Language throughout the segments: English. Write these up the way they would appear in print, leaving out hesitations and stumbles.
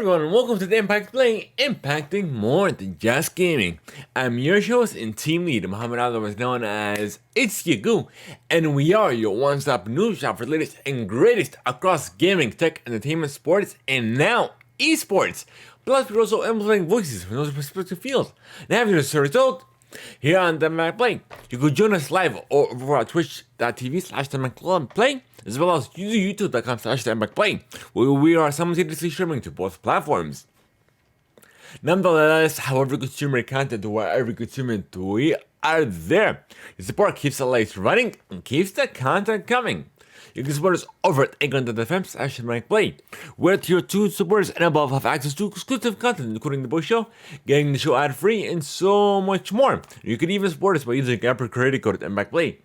everyone, and welcome to Theimpactplay, impacting more than just gaming. I'm your host and team lead, Muhammad, otherwise known as It's Yagu, and we are your one-stop news shop for the latest and greatest across gaming, tech, entertainment, sports, and now esports. Plus, we're also implementing voices from those respective fields. Now, having this result, here on Theimpactplay, you could join us live over at twitch.tv/Theimpactplay, as well as youtube.com/Theimpactplay, where we are simultaneously streaming to both platforms. Nonetheless, however consumer content or wherever consumer it, we are there. Your support keeps the lights running and keeps the content coming. You can support us over at anchor.fm/Theimpactplay, where tier 2 supporters and above have access to exclusive content, including the post show, getting the show ad-free, and so much more. You can even support us by using Epic credit code at Theimpactplay.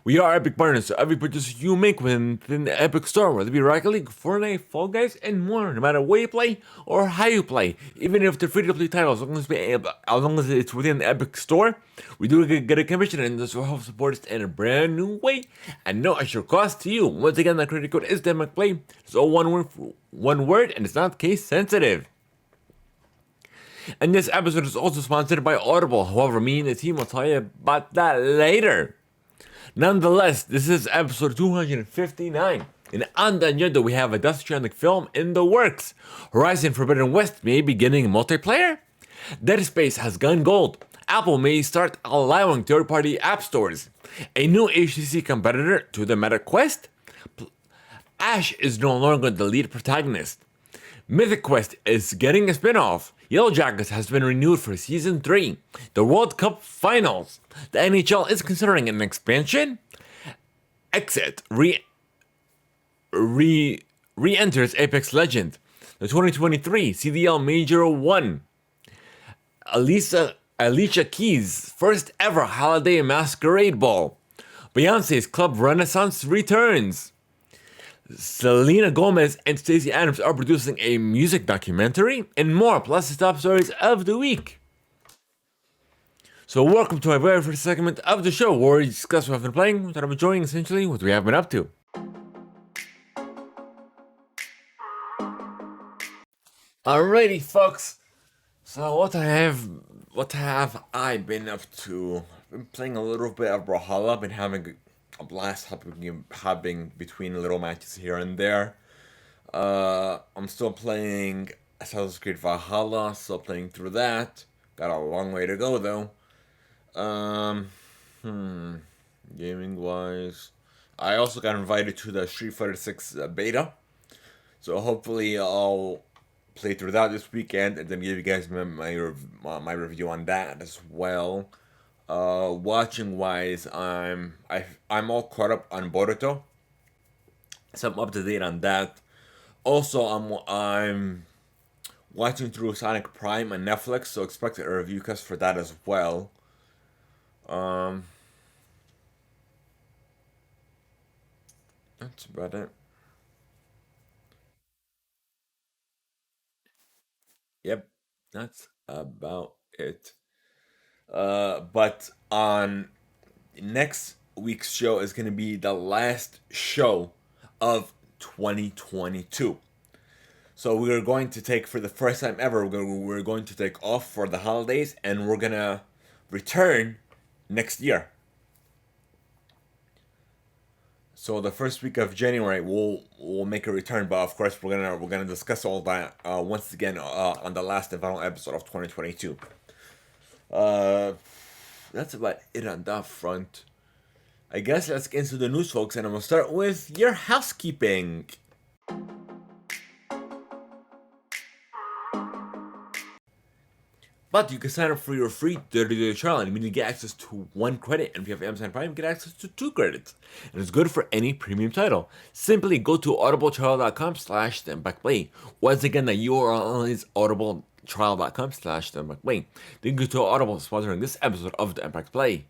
We are Epic partners, so every purchase you make within the Epic Store, whether it be Rocket League, Fortnite, Fall Guys, and more, no matter where you play or how you play, even if they're free-to-play titles, as long as it's within the Epic Store, we do get a commission, and this will help support us in a brand new way, and no extra cost to you. Once again, that credit code is Theimpactplay. It's all one word, and it's not case sensitive. And this episode is also sponsored by Audible. However, me and the team will tell you about that later. Nonetheless, this is episode 259, and on the agenda we have a Death Stranding film in the works. Horizon Forbidden West may be getting multiplayer. Dead Space has gone gold. Apple may start allowing third-party app stores. A new HTC competitor to the Meta Quest. Ash is no longer the lead protagonist. Mythic Quest is getting a spin-off. Yellow Jackets has been renewed for Season 3. The World Cup Finals. The NHL is considering an expansion. Exit re-enters Apex Legends. The 2023 CDL Major 1. Alicia Keys' first ever holiday masquerade ball. Beyonce's Club Renaissance returns. Selena Gomez and Stacey Adams are producing a music documentary, and more, plus the top stories of the week. So welcome to my very first segment of the show, where we discuss what I've been playing, what I'm enjoying, essentially what we have been up to. Alrighty, folks. So what have I been up to? I've been playing a little bit of Brawlhalla, been having a blast hopping between little matches here and there. I'm still playing Assassin's Creed Valhalla, still playing through that. Got a long way to go though. Gaming wise, I also got invited to the Street Fighter 6 beta, so hopefully I'll play through that this weekend and then give you guys my review on that as well. Watching wise, I'm all caught up on Boruto, so I'm up to date on that. Also, I'm watching through Sonic Prime on Netflix, so expect a review cast for that as well. That's about it. Yep, that's about it. But on next week's show is going to be the last show of 2022. So we're going to take, for the first time ever, we're going to take off for the holidays, and we're going to return next year. So the first week of January, we'll make a return, but of course we're gonna discuss all that once again on the last and final episode of 2022. That's about it on that front. I guess let's get into the news, folks, and I'm gonna start with your housekeeping. But you can sign up for your free 30-day trial and immediately get access to 1 credit. And if you have Amazon Prime, get access to 2 credits. And it's good for any premium title. Simply go to audibletrial.com/Theimpactplay. Once again, the URL is audibletrial.com/Theimpactplay. Thank you to Audible for sponsoring this episode of Theimpactplay.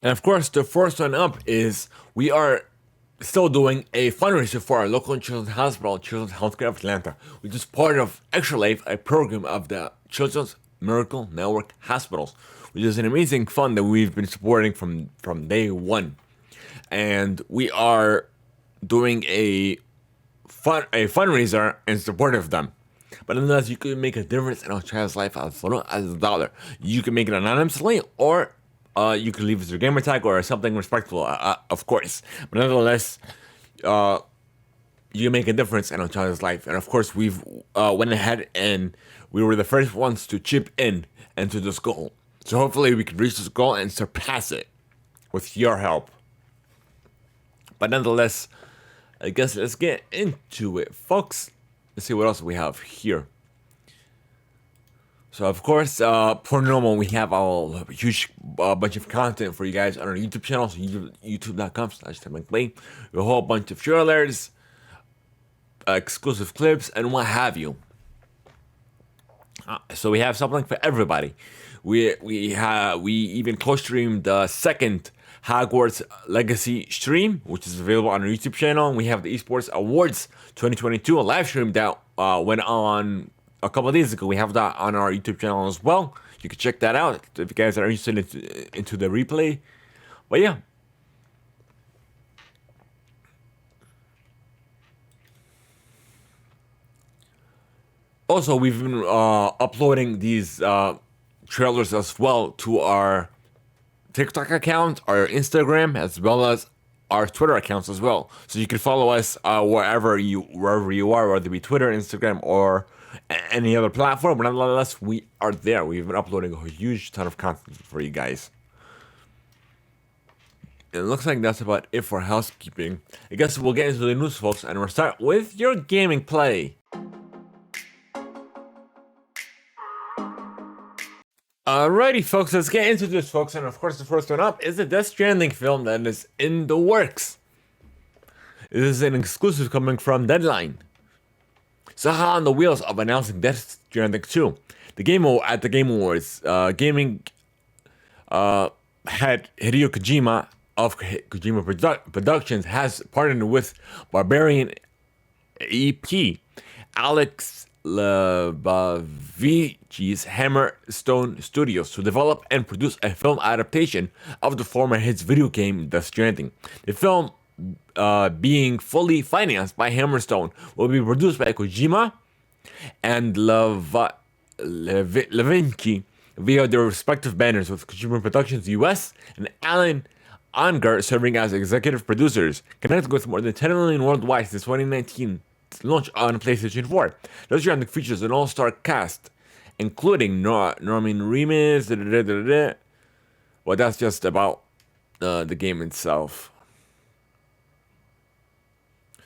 And of course, the first one up is we are still doing a fundraiser for our local children's hospital, Children's Healthcare of Atlanta, which is part of Extra Life, a program of the Children's Miracle Network Hospitals, which is an amazing fund that we've been supporting from day one. And we are doing a fundraiser in support of them. But nonetheless, you can make a difference in a child's life as little as $1. You can make it anonymously, or you can leave us your gamer tag or something respectful, of course. But nonetheless, you can make a difference in a child's life. And of course, we've went ahead and we were the first ones to chip in into this goal. So hopefully we can reach this goal and surpass it with your help. But nonetheless, I guess let's get into it, folks. Let's see what else we have here. So of course, per normal, we have a huge bunch of content for you guys on our YouTube channel. So youtube.com/Theimpactplay. A whole bunch of trailers, exclusive clips, and what have you. So we have something for everybody. We even co-streamed the second Hogwarts Legacy stream, which is available on our YouTube channel. We have the Esports Awards 2022, a live stream that went on a couple of days ago. We have that on our YouTube channel as well. You can check that out if you guys are interested into the replay. But yeah. Also, we've been uploading these trailers as well to our TikTok account, our Instagram, as well as our Twitter accounts as well. So you can follow us wherever you are, whether it be Twitter, Instagram, or any other platform. But nonetheless, we are there. We've been uploading a huge ton of content for you guys. It looks like that's about it for housekeeping. I guess we'll get into the news, folks, and we'll start with your gaming play. Alrighty, folks, let's get into this, folks. And of course, the first one up is the Death Stranding film that is in the works. This is an exclusive coming from Deadline. So hot on the wheels of announcing Death Stranding 2. At the Game Awards, gaming head Hideo Kojima of Kojima Productions has partnered with Barbarian EP Alex Lebavici's Hammerstone Studios to develop and produce a film adaptation of the former hit's video game Death Stranding. The film, being fully financed by Hammerstone, will be produced by Kojima and Levinci via their respective banners, with Kojima Productions US and Alan Unger serving as executive producers, connected with more than 10 million worldwide since 2019. Launch on PlayStation 4. Death Stranding features an all-star cast, including Norman Reedus. Well, that's just about the game itself.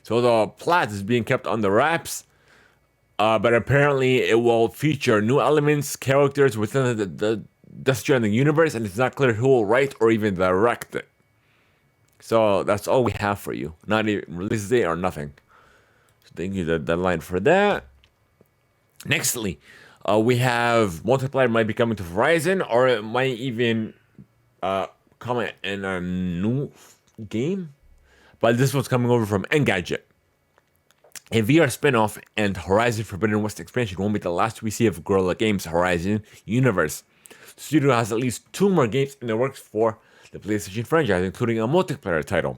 So the plot is being kept on the wraps, but apparently it will feature new elements, characters within the Death Stranding universe, and it's not clear who will write or even direct it. So that's all we have for you. Not even release date or nothing. Thank you, the deadline for that. Nextly, we have multiplayer might be coming to Horizon, or it might even come in a new game. But this one's coming over from Engadget. A VR spin-off and Horizon Forbidden West expansion won't be the last we see of Guerrilla Games' Horizon universe. The studio has at least 2 more games in the works for the PlayStation franchise, including a multiplayer title.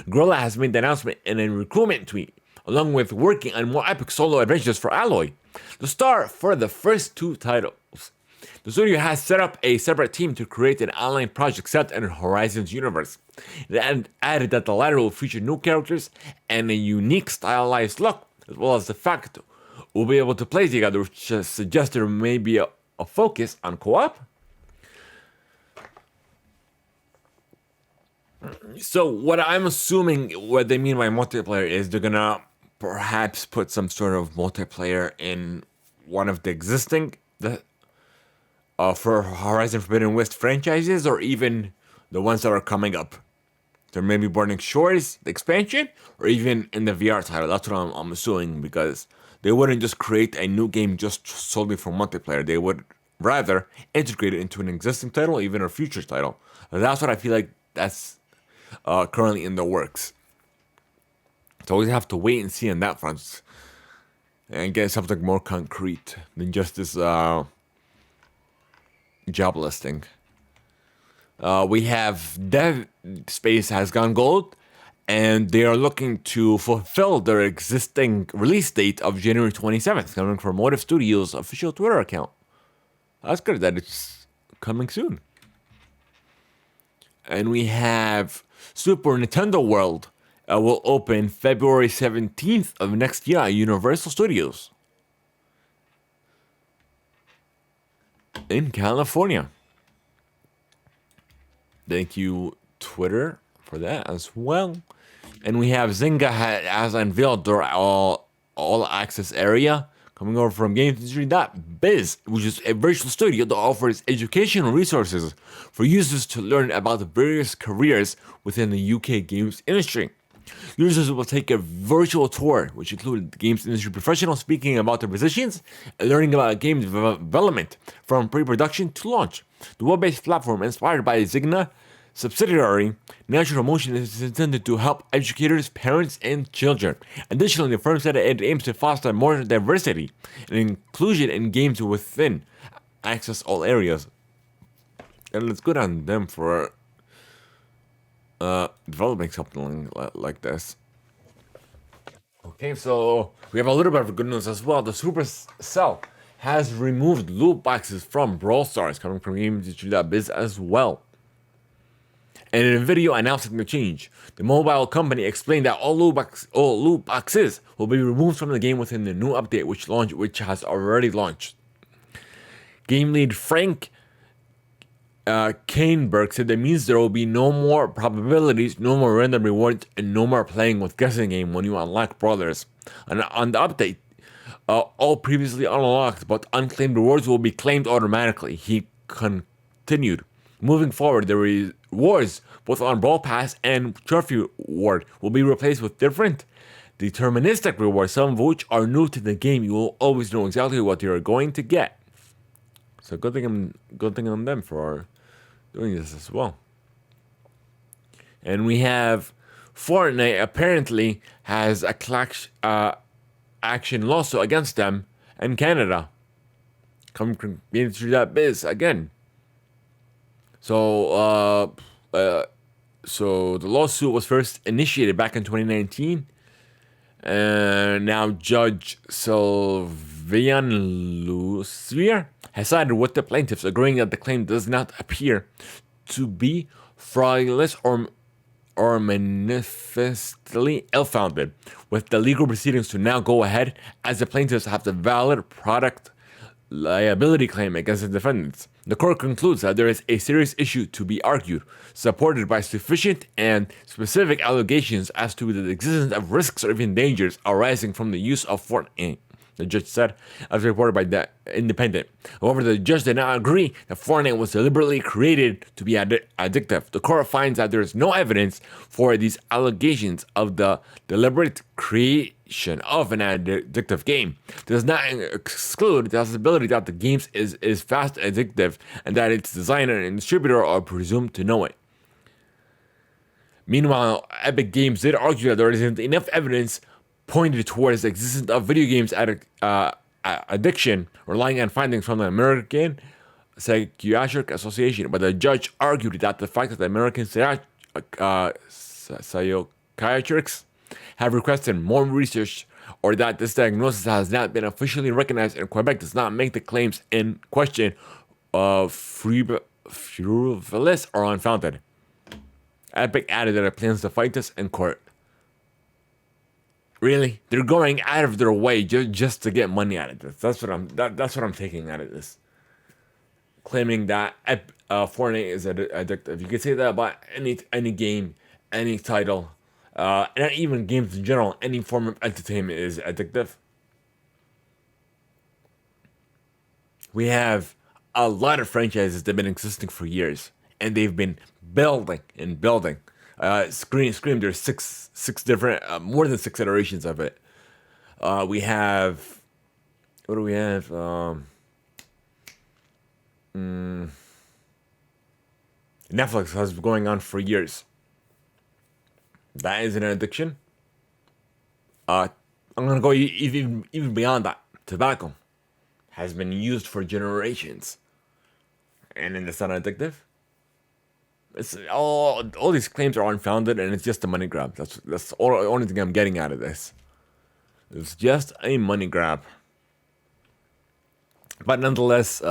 Guerrilla has made the announcement in a recruitment tweet, along with working on more epic solo adventures for Alloy, the star for the first 2 titles. The studio has set up a separate team to create an online project set in Horizon's universe. It added that the latter will feature new characters and a unique stylized look, as well as the fact we'll be able to play together, which suggests there may be a focus on co-op. So what I'm assuming what they mean by multiplayer is they're gonna perhaps put some sort of multiplayer in one of the existing for Horizon Forbidden West franchises, or even the ones that are coming up. There may be Burning Shores, the expansion, or even in the VR title. That's what I'm assuming, because they wouldn't just create a new game just solely for multiplayer. They would rather integrate it into an existing title, or even a future title. And that's what I feel like that's currently in the works. So we have to wait and see on that front and get something more concrete than just this job listing. We have Dev Space has gone gold and they are looking to fulfill their existing release date of January 27th, coming from Motive Studios' official Twitter account. That's good that it's coming soon. And we have Super Nintendo World will open February 17th of next year at Universal Studios in California. Thank you, Twitter, for that as well. And we have Zynga has unveiled their all access area coming over from GamesIndustry.biz, which is a virtual studio that offers educational resources for users to learn about the various careers within the UK games industry. Users will take a virtual tour, which includes games industry professionals speaking about their positions and learning about game development from pre-production to launch. The web-based platform, inspired by Zynga subsidiary, Natural Motion, is intended to help educators, parents, and children. Additionally, the firm said it aims to foster more diversity and inclusion in games within access all areas. And it's good on them for developing something like this. Okay, so we have a little bit of good news as well. The Supercell has removed loot boxes from Brawl Stars, coming from GamesIndustry.biz as well. And in a video announcing the change, the mobile company explained that all loot boxes will be removed from the game within the new update, which has already launched. Game lead Frank Kaneberg said that means there will be no more probabilities, no more random rewards, and no more playing with guessing game when you unlock brawlers. And on the update, all previously unlocked but unclaimed rewards will be claimed automatically. He continued. Moving forward, the rewards, both on Brawl Pass and Trophy Reward, will be replaced with different deterministic rewards, some of which are new to the game. You will always know exactly what you're going to get. So good thing on them for doing this as well. And we have Fortnite apparently has a class action lawsuit against them in Canada, coming from GamesIndustry.biz again. So the lawsuit was first initiated back in 2019, and now Judge Sylvian Lucier has sided with the plaintiffs, agreeing that the claim does not appear to be fraudulent or manifestly ill-founded, with the legal proceedings to now go ahead, as the plaintiffs have the valid product liability claim against the defendants. The court concludes that there is a serious issue to be argued, supported by sufficient and specific allegations as to the existence of risks or even dangers arising from the use of Fortnite, the judge said, as reported by The Independent. However, the judge did not agree that Fortnite was deliberately created to be addictive. The court finds that there is no evidence for these allegations of the deliberate creation of an addictive game. It does not exclude the possibility that the game is fast addictive and that its designer and distributor are presumed to know it. Meanwhile, Epic Games did argue that there isn't enough evidence pointed towards the existence of video games addiction, relying on findings from the American Psychiatric Association. But the judge argued that the fact that the American psychiatrists have requested more research, or that this diagnosis has not been officially recognized in Quebec, does not make the claims in question frivolous or unfounded. Epic added that it plans to fight this in court. Really, they're going out of their way just to get money out of this. That's what I'm taking out of this. Claiming that Fortnite is addictive. You can say that about any game, any title, not even games in general. Any form of entertainment is addictive. We have a lot of franchises that have been existing for years, and they've been building and building. Scream, there's six different, more than 6 iterations of it. We have, what do we have? Netflix has been going on for years. That is an addiction. I'm gonna go even beyond that. Tobacco has been used for generations, and then it's not addictive. It's all these claims are unfounded, and it's just a money grab. That's all only thing I'm getting out of this. It's just a money grab. But nonetheless,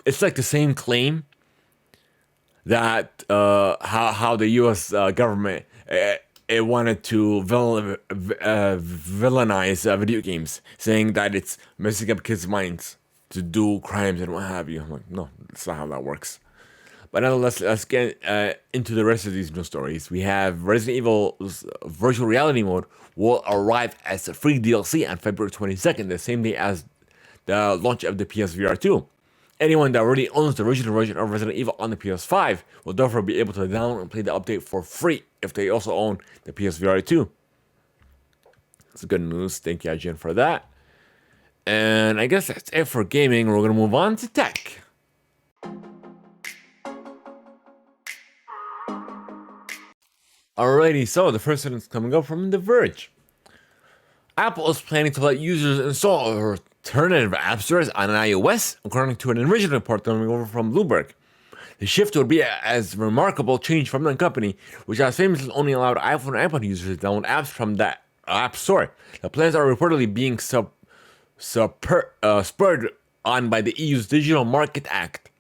it's like the same claim that how the U.S. Government it wanted to villainize video games, saying that it's messing up kids' minds to do crimes and what have you. I'm like, no, that's not how that works. But nonetheless, let's get into the rest of these news stories. We have Resident Evil's virtual reality mode will arrive as a free DLC on February 22nd, the same day as the launch of the PSVR 2. Anyone that already owns the original version of Resident Evil on the PS5 will therefore be able to download and play the update for free if they also own the PSVR 2. That's good news. Thank you, IGN, for that. And I guess that's it for gaming. We're going to move on to tech. Alrighty, so the first one is coming up from The Verge. Apple is planning to let users install alternative app stores on iOS, according to an original report coming over from Bloomberg. The shift would be as remarkable change from the company, which has famously only allowed iPhone and iPod users to download apps from that app store. The plans are reportedly being spurred on by the EU's Digital Market Act,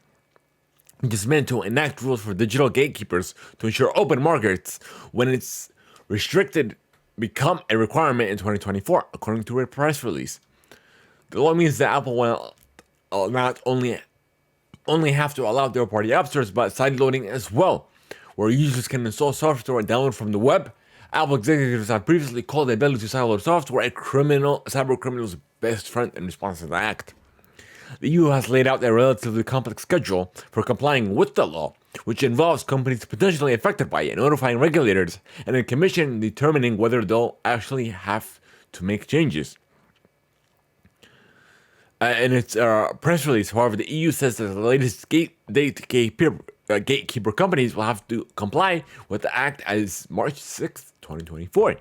which is meant to enact rules for digital gatekeepers to ensure open markets when it's restricted become a requirement in 2024, according to a press release. The law means that Apple will not only have to allow third-party app stores, but sideloading as well, where users can install software and download from the web. Apple executives have previously called the ability to sideload software a cyber criminal's best friend in response to the act. The EU has laid out a relatively complex schedule for complying with the law, which involves companies potentially affected by it notifying regulators and a commission determining whether they'll actually have to make changes. In its press release, however, the EU says that the latest gatekeeper companies will have to comply with the act as March 6th, 2024.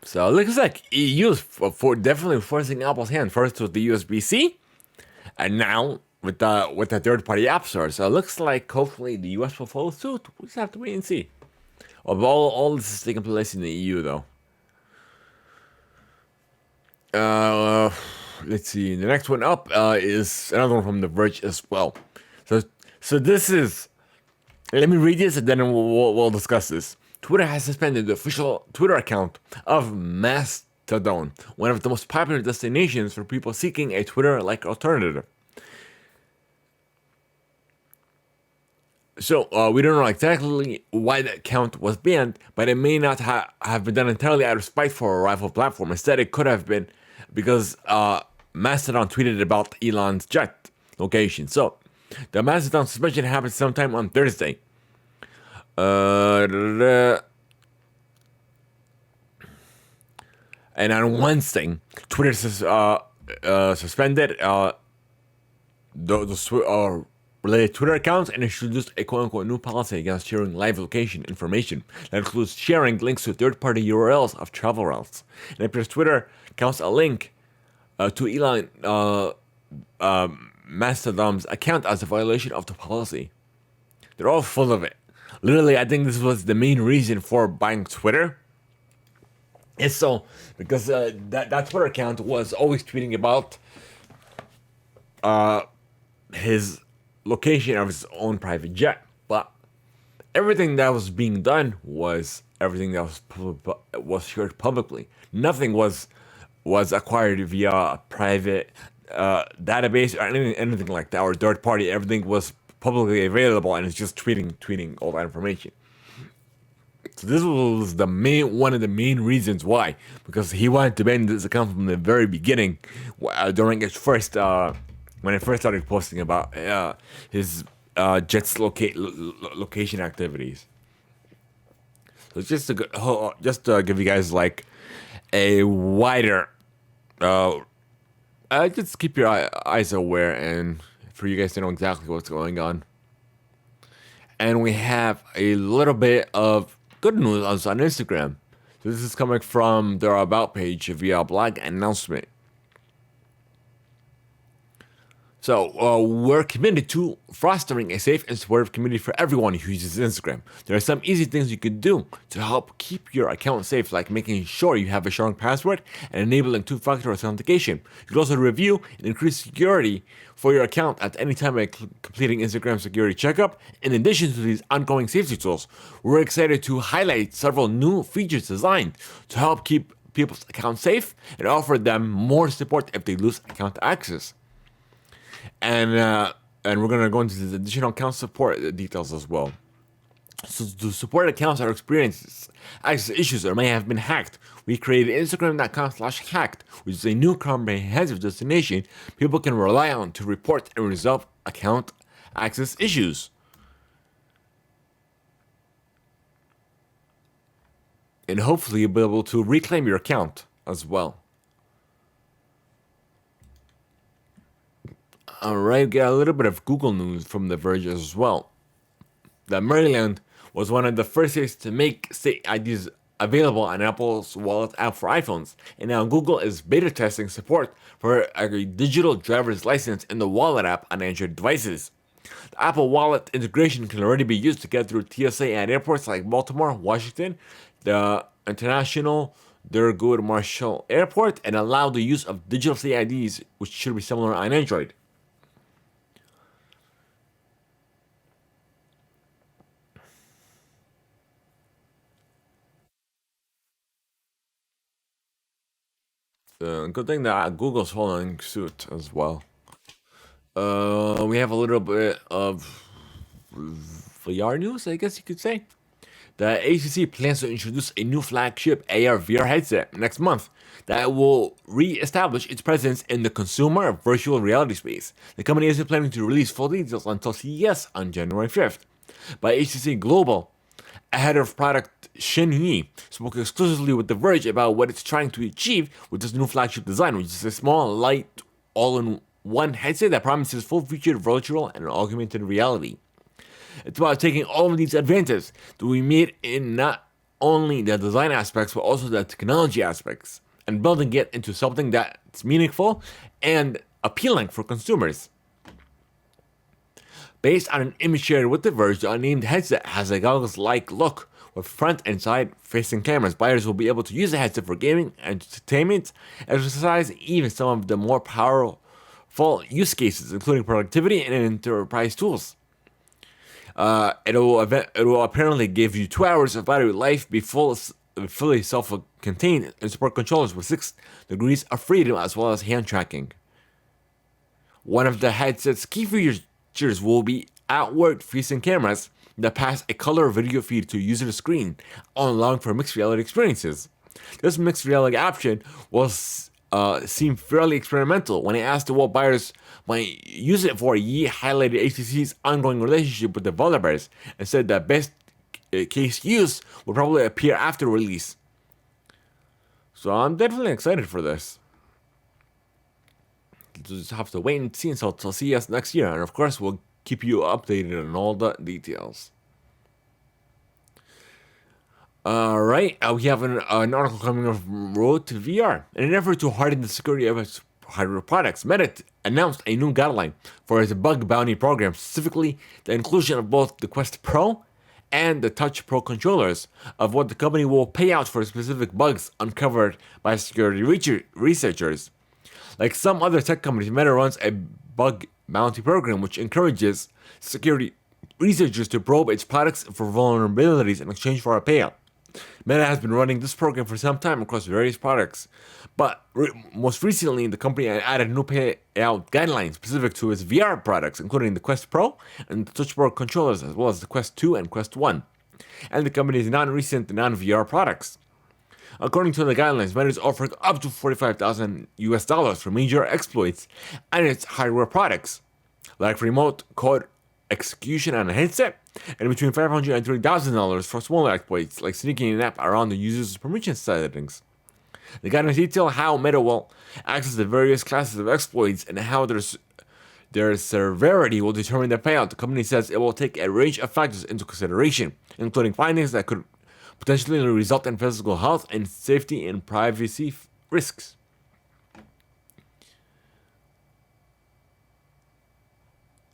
So it looks like EU is for definitely forcing Apple's hand, first with the USB-C, and now with the third-party app store. So it looks like hopefully the US will follow suit. We just have to wait and see. Of all this is taking place in the EU, though. Let's see. The next one up is another one from The Verge as well. So this is. Let me read this and then we'll discuss this. Twitter has suspended the official Twitter account of Mastodon, one of the most popular destinations for people seeking a Twitter-like alternative. So we don't know exactly why that account was banned, but it may not have been done entirely out of spite for a rival platform. Instead, it could have been because Mastodon tweeted about Elon's jet location. So the Mastodon suspension happened sometime on Thursday. And on Wednesday, Twitter suspended the related Twitter accounts and introduced a quote-unquote new policy against sharing live location information that includes sharing links to third-party URLs of travel routes. And it appears Twitter counts a link to Elon Mastodon's account as a violation of the policy. They're all full of it. Literally, I think this was the main reason for buying Twitter. It's so because that Twitter account was always tweeting about his location of his own private jet, but everything that was being done was everything that was shared publicly. Nothing was acquired via a private database or anything like that, or third party. Everything was publicly available, and it's just tweeting all that information. So this was one of the main reasons why, because he wanted to ban this account from the very beginning, during his first when I first started posting about his jet's location activities. So just to give you guys like a wider, just keep your eyes aware and for you guys to know exactly what's going on. And we have a little bit of good news on Instagram. This is coming from their About page via a blog announcement. So, we're committed to fostering a safe and supportive community for everyone who uses Instagram. There are some easy things you can do to help keep your account safe, like making sure you have a strong password and enabling two-factor authentication. You can also review and increase security for your account at any time by completing Instagram security checkup. In addition to these ongoing safety tools, we're excited to highlight several new features designed to help keep people's accounts safe and offer them more support if they lose account access. And we're gonna go into the additional account support details as well. So to support accounts that experience access issues or may have been hacked, we created Instagram.com/hacked, which is a new comprehensive destination people can rely on to report and resolve account access issues. And hopefully you'll be able to reclaim your account as well. Alright, got a little bit of Google news from The Verge as well. That Maryland was one of the first states to make state IDs available on Apple's Wallet app for iPhones, and now Google is beta testing support for a digital driver's license in the Wallet app on Android devices. The Apple Wallet integration can already be used to get through TSA at airports like Baltimore, Washington, the International Thurgood Marshall Airport, and allow the use of digital state IDs, which should be similar on Android. Good thing that Google's following suit as well. We have a little bit of VR news, I guess you could say. The HTC plans to introduce a new flagship AR/VR headset next month that will re-establish its presence in the consumer virtual reality space. The company isn't planning to release full details until CES on January 5th. But HTC Global, head of product Shin Yi, spoke exclusively with The Verge about what it's trying to achieve with this new flagship design, which is a small, light, all-in-one headset that promises full-featured virtual and augmented reality. It's about taking all of these advances that we made in not only the design aspects but also the technology aspects, and building it into something that's meaningful and appealing for consumers. Based on an image shared with The Verge, the unnamed headset has a goggles-like look with front and side-facing cameras. Buyers will be able to use the headset for gaming, entertainment, exercise, even some of the more powerful use cases, including productivity and enterprise tools. It will apparently give you 2 hours of battery life, be fully self-contained, and support controllers with 6 degrees of freedom as well as hand tracking. One of the headset's key features will be outward-facing cameras that pass a color video feed to user screen, allowing for mixed reality experiences. This mixed reality option was seemed fairly experimental. When I asked what buyers might use it for, Yi highlighted HTC's ongoing relationship with developers and said that best case use will probably appear after release. So I'm definitely excited for this. We'll just have to wait and see until CES next year, and of course we'll keep you updated on all the details. Alright, we have an article coming from Road to VR. In an effort to harden the security of its hardware products, Meta announced a new guideline for its bug bounty program, specifically the inclusion of both the Quest Pro and the Touch Pro controllers, of what the company will pay out for specific bugs uncovered by security researchers. Like some other tech companies, Meta runs a bug bounty program which encourages security researchers to probe its products for vulnerabilities in exchange for a payout. Meta has been running this program for some time across various products, but most recently the company added new payout guidelines specific to its VR products, including the Quest Pro and the Touch Pro controllers, as well as the Quest 2 and Quest 1, and the company's non-recent non-VR products. According to the guidelines, Meta is offering up to $45,000 for major exploits on its hardware products, like remote code execution on a headset, and between $500 and $3,000 for smaller exploits, like sneaking an app around the user's permission settings. The guidelines detail how Meta will access the various classes of exploits and how their severity will determine the payout. The company says it will take a range of factors into consideration, including findings that could potentially result in physical health and safety and privacy risks.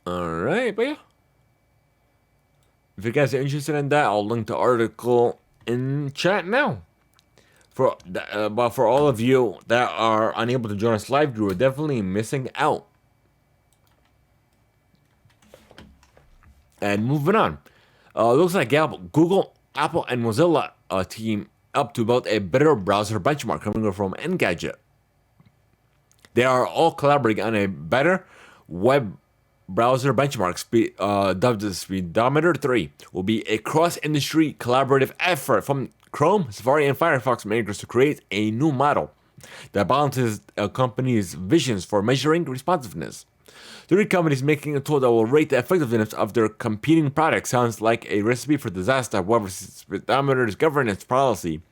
Alright, but yeah. If you guys are interested in that, I'll link the article in chat now. But for all of you that are unable to join us live, you are definitely missing out. And moving on. Looks like Google, Apple, and Mozilla team up to build a better browser benchmark coming from Engadget. They are all collaborating on a better web browser benchmark, dubbed the Speedometer 3, will be a cross-industry collaborative effort from Chrome, Safari, and Firefox makers to create a new model that balances a company's visions for measuring responsiveness. Three companies making a tool that will rate the effectiveness of their competing products sounds like a recipe for disaster. However, Speedometer's governance policy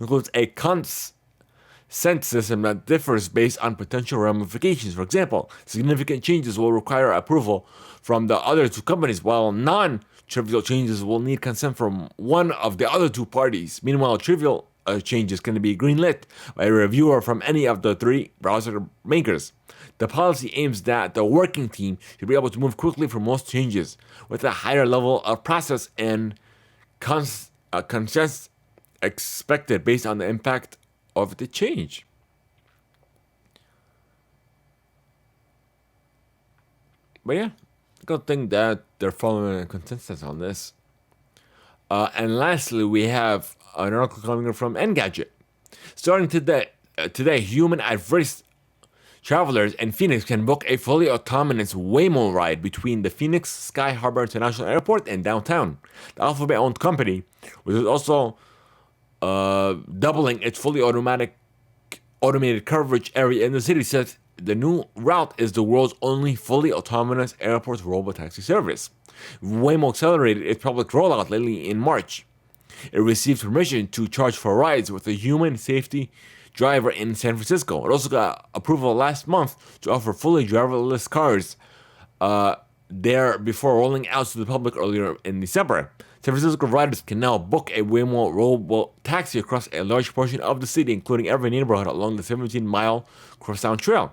includes a consent system that differs based on potential ramifications. For example, significant changes will require approval from the other two companies, while non-trivial changes will need consent from one of the other two parties. Meanwhile, trivial changes can be greenlit by a reviewer from any of the three browser makers. The policy aims that the working team should be able to move quickly for most changes, with a higher level of process and consent expected based on the impact of the change. But yeah, good thing that they're following a consensus on this. And lastly, we have an article coming from Engadget. Starting today, human adverse travelers in Phoenix can book a fully autonomous Waymo ride between the Phoenix Sky Harbor International Airport and downtown. The Alphabet-owned company, which is also doubling its fully automated coverage area in the city, says the new route is the world's only fully autonomous airport robotaxi service. Waymo accelerated its public rollout lately in March. It received permission to charge for rides with a human safety driver in San Francisco. It also got approval last month to offer fully driverless cars there before rolling out to the public earlier in December. San Francisco riders can now book a Waymo robo taxi across a large portion of the city, including every neighborhood along the 17-mile Crosstown Trail.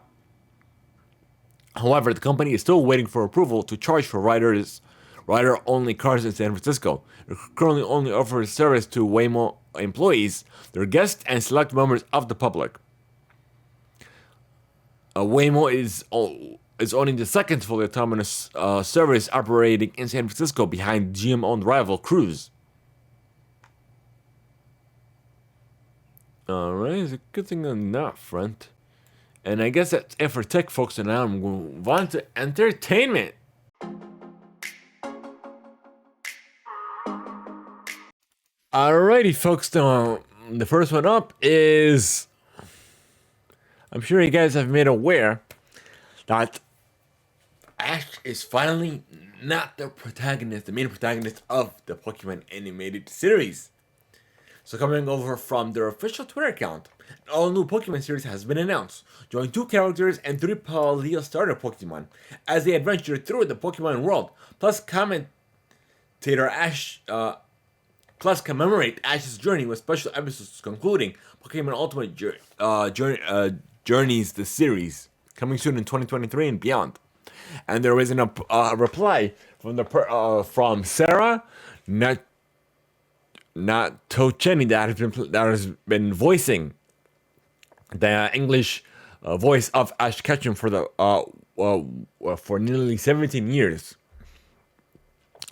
However, the company is still waiting for approval to charge for rider-only cars in San Francisco. It currently only offers service to Waymo employees, their guests, and select members of the public. Waymo is owning the second fully autonomous service operating in San Francisco behind GM-owned rival Cruise. Alright, it's a good thing on that front. And I guess that's it for tech, folks, and now I'm going to move on to entertainment. Alrighty, folks, the first one up is, I'm sure you guys have made aware that Ash is finally not the main protagonist of the Pokemon animated series. So coming over from their official Twitter account, an all-new Pokemon series has been announced, joining 2 characters and 3 Paleo starter Pokemon as they adventure through the Pokemon world, plus commemorate Ash's journey with special episodes concluding Pokemon Ultimate Journeys, the series, coming soon in 2023 and beyond. And there was a reply from Sarah Tocheni that has been voicing the English voice of Ash Ketchum for nearly 17 years.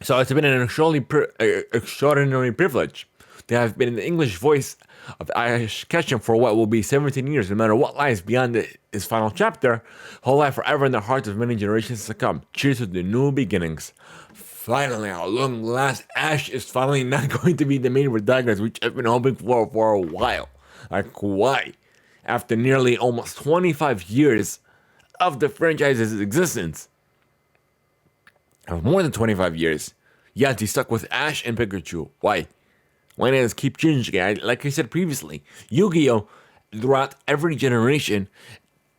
So it's been an extraordinary privilege to have been the English voice of Ash Ketchum for what will be 17 years, no matter what lies beyond his final chapter, whole life forever in the hearts of many generations to come. Cheers to the new beginnings. Finally, at long last, Ash is finally not going to be the main protagonist, which I've been hoping for a while. Like, why? After nearly almost 25 years of the franchise's existence. More than 25 years. Yet he stuck with Ash and Pikachu. Why? Why not just keep changing? Like I said previously, Yu-Gi-Oh! Throughout every generation,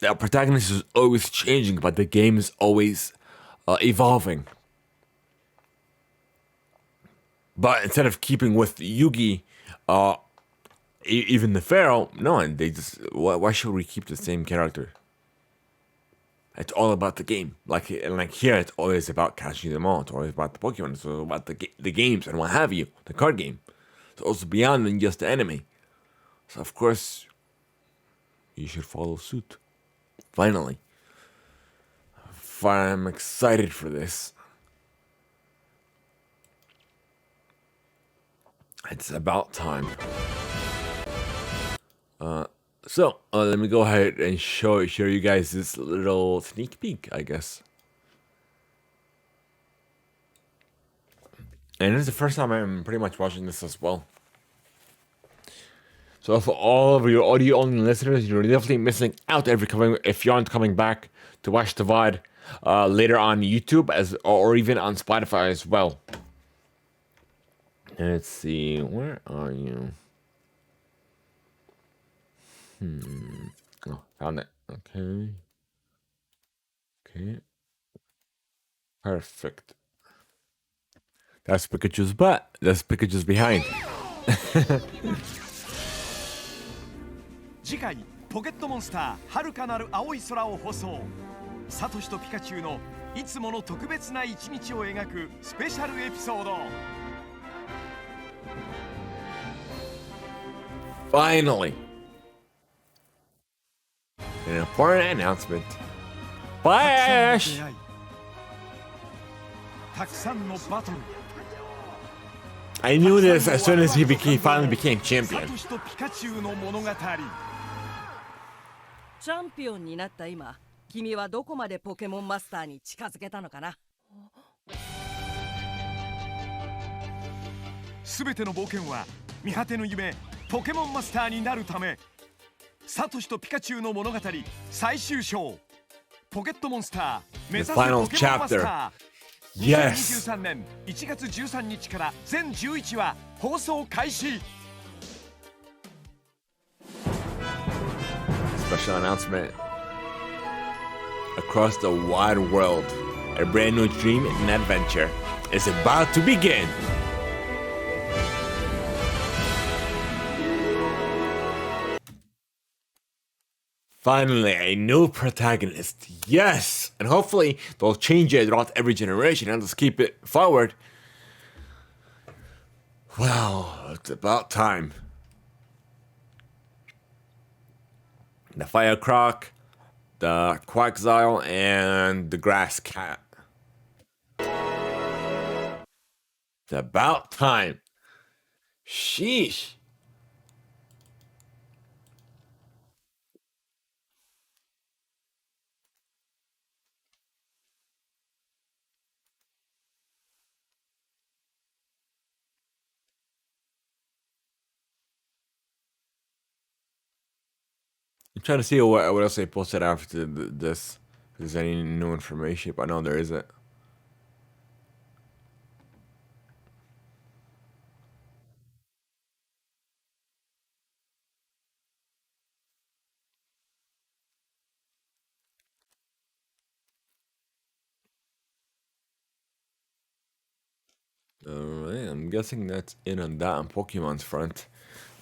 the protagonist is always changing, but the game is always evolving. But instead of keeping with Yugi Even the Pharaoh, no, they just why should we keep the same character? It's all about the game. Like here, it's always about catching them all. It's always about the Pokemon. It's all about the games and what have you. The card game. It's also beyond than just the enemy. So of course, you should follow suit. Finally, I'm excited for this. It's about time. So let me go ahead and show you guys this little sneak peek, I guess. And this is the first time I'm pretty much watching this as well. So for all of your audio-only listeners, you're definitely missing out if you aren't coming back to watch the VOD later on YouTube or even on Spotify as well. Let's see, where are you? Oh, found it. Okay. Perfect. That's Pikachu's butt. That's Pikachu's behind. 次回ポケットモンスター遥かなる青い空を放送。サトシとピカチュウのいつもの特別な一日を描くスペシャルエピソード。Finally, an important announcement. Flash! たくさんのバトル。 I knew this as soon as he finally became champion. サトシとピカチュウの物語。チャンピオンになった今、君はどこまでポケモンマスターに近づけたのかな。すべての冒険は見果ての夢ポケモンマスターになるため。サトシとピカチュウの物語最終章。ポケットモンスター目指せポケモンマスター。Yes. 2023年1月13日から全11話放送開始。 Special announcement. Across the wide world, a brand new dream and adventure is about to begin. Finally, a new protagonist. Yes! And hopefully they'll change it throughout every generation and just keep it forward. Well, it's about time. The Fire Croc, the Quaxile, and the Grass Cat. It's about time. Sheesh. I'm trying to see what else they posted after this. If there's any new information, but no, there isn't. Alright, I'm guessing that's in on that on Pokemon's front.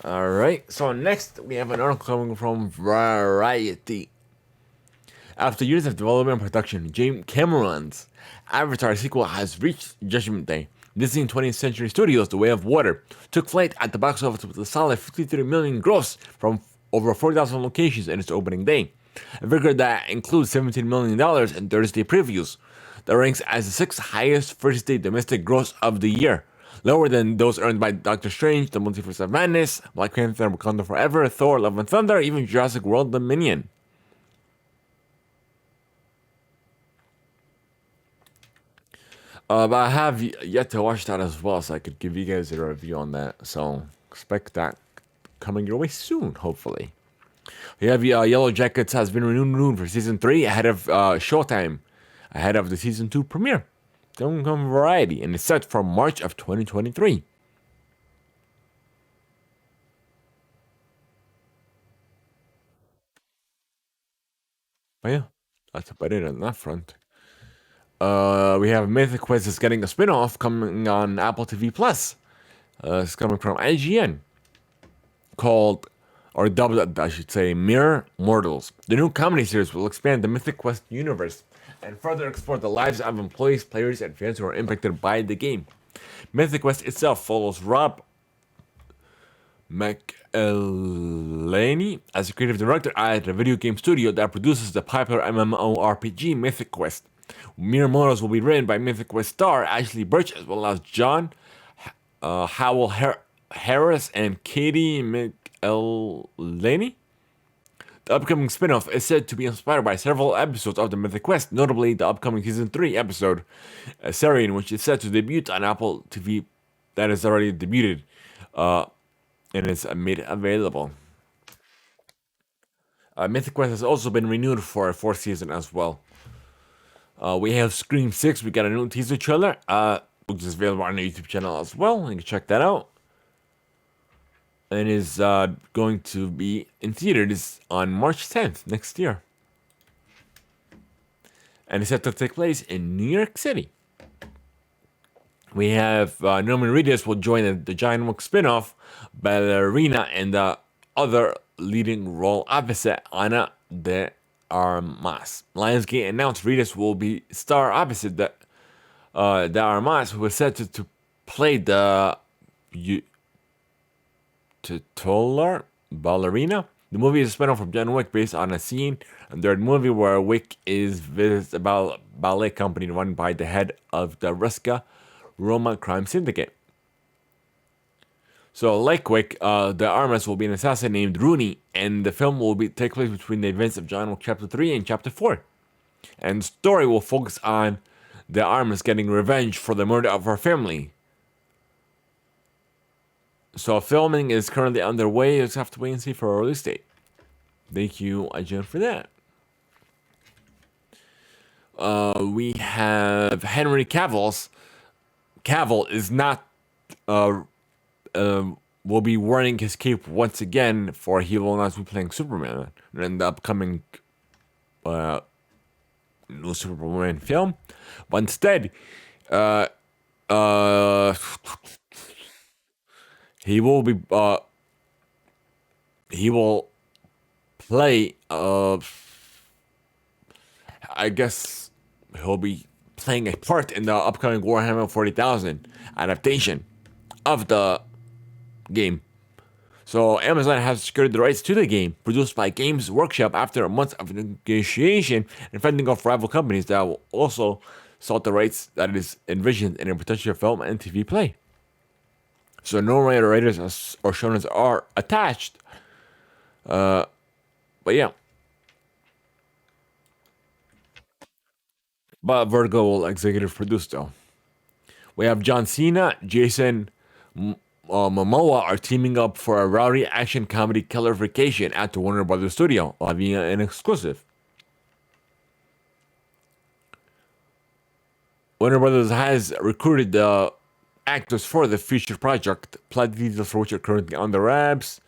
Alright, so next we have an article coming from Variety. After years of development and production, James Cameron's Avatar sequel has reached Judgment Day. Disney 20th Century Studios' The Way of Water took flight at the box office with a solid 53 million gross from over 40,000 locations in its opening day. A figure that includes $17 million in Thursday previews. That ranks as the sixth highest first-day domestic gross of the year, lower than those earned by Doctor Strange, The Multiverse of Madness, Black Panther, Wakanda Forever, Thor, Love and Thunder, even Jurassic World Dominion. But I have yet to watch that as well, so I could give you guys a review on that. So expect that coming your way soon, hopefully. We have Yellow Jackets has been renewed for season 3 ahead of Showtime, ahead of the season 2 premiere. Don't come Variety, and it's set for March of 2023. But yeah, that's about it on that front. We have Mythic Quest is getting a spin-off coming on Apple TV Plus. It's coming from IGN. called, or dubbed, I should say, Mere Mortals. The new comedy series will expand the Mythic Quest universe and further explore the lives of employees, players, and fans who are impacted by the game. Mythic Quest itself follows Rob McElhaney as a creative director at a video game studio that produces the popular MMORPG Mythic Quest. Mere Mortals will be written by Mythic Quest star Ashley Birch as well as John Howell Harris and Katie McElhaney. The upcoming spin-off is said to be inspired by several episodes of the Mythic Quest, notably the upcoming Season 3 episode, Sarian, which is set to debut on Apple TV, that is already debuted, and is made available. Mythic Quest has also been renewed for a 4th season as well. We have Scream 6, we got a new teaser trailer, which is available on our YouTube channel as well, you can check that out. And is going to be in theaters on March 10th next year. And it's set to take place in New York City. We have Norman Reedus will join the Giant Book spin-off, Ballerina, and the other leading role opposite Ana de Armas. Lionsgate announced Reedus will be star opposite de Armas, who is set to play the titular ballerina. The movie is a spin-off from John Wick based on a scene in the third movie where Wick visits a ballet company run by the head of the Ruska Roma crime syndicate. So, like Wick, the Armas will be an assassin named Rooney, and the film will take place between the events of John Wick Chapter 3 and Chapter 4. And the story will focus on the Armas getting revenge for the murder of her family. So filming is currently underway. You just have to wait and see for a release date. Thank you, Ajahn, for that. We have Henry Cavill is not will be wearing his cape once again, for he will not be playing Superman in the upcoming new Superman film. But instead, he will play, I guess he'll be playing a part in the upcoming Warhammer 40,000 adaptation of the game. So Amazon has secured the rights to the game, produced by Games Workshop after a month of negotiation and fending off rival companies that will also sought the rights that is envisioned in a potential film and TV play. So no writers or showrunners are attached. But yeah. But Vertigo will executive produce though. We have John Cena, Jason Momoa are teaming up for a rowdy action comedy Killer Vacation at the Warner Brothers studio, having an exclusive. Warner Brothers has recruited the actors for the feature project, plot details for which are currently on the wraps.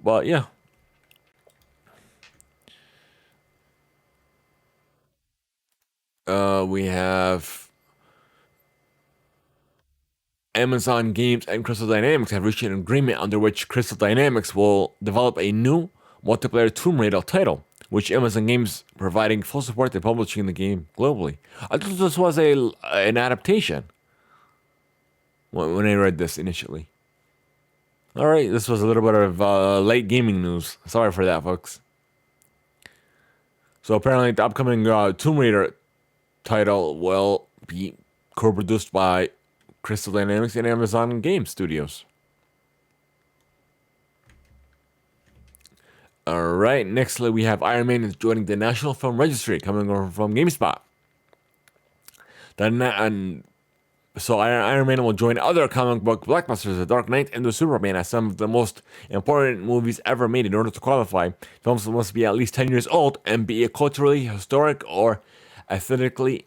But yeah. We have Amazon Games and Crystal Dynamics have reached an agreement under which Crystal Dynamics will develop a new multiplayer Tomb Raider title, which Amazon Games providing full support to publishing the game globally. I thought this was an adaptation when I read this initially. Alright, this was a little bit of late gaming news. Sorry for that, folks. So apparently the upcoming Tomb Raider title will be co-produced by Crystal Dynamics and Amazon Game Studios. Alright, nextly we have Iron Man is joining the National Film Registry, coming over from GameSpot. So Iron Man will join other comic book blockbusters, The Dark Knight and The Superman, as some of the most important movies ever made. In order to qualify, films must be at least 10 years old and be culturally, historic, or aesthetically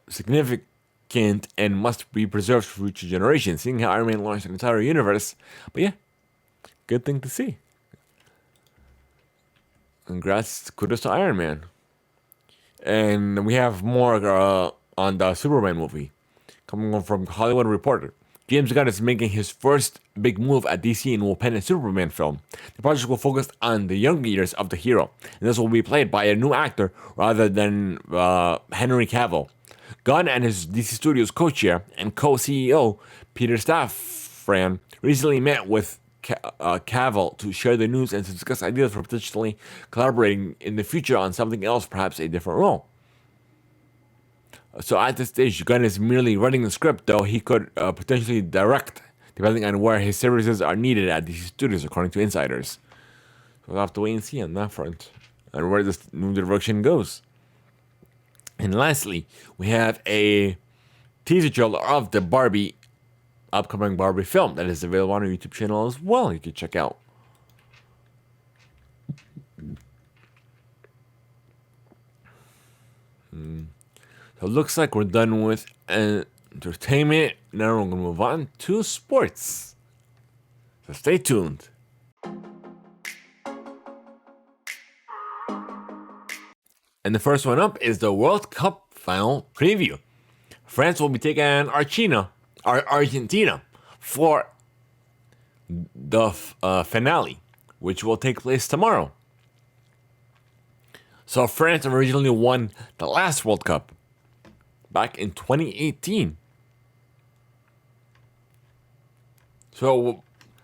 significant, and must be preserved for future generations. Seeing how Iron Man launched an entire universe. But yeah, good thing to see. Congrats, kudos to Iron Man. And we have more on the Superman movie, coming from Hollywood Reporter. James Gunn is making his first big move at DC and will pen a Superman film. The project will focus on the younger years of the hero, and this will be played by a new actor rather than Henry Cavill. Gunn and his DC Studios co-chair and co-CEO Peter Safran recently met with Cavill to share the news and to discuss ideas for potentially collaborating in the future on something else, perhaps a different role. So at this stage, Gunn is merely writing the script, though he could potentially direct, depending on where his services are needed at DC Studios, according to insiders. So we'll have to wait and see on that front, and where this new direction goes. And lastly, we have a teaser trailer of the upcoming Barbie film that is available on our YouTube channel as well. You can check out. So it looks like we're done with entertainment. Now we're going to move on to sports. So stay tuned. And the first one up is the World Cup final preview. France will be taking on Argentina for the finale, which will take place tomorrow. So France originally won the last World Cup back in 2018. So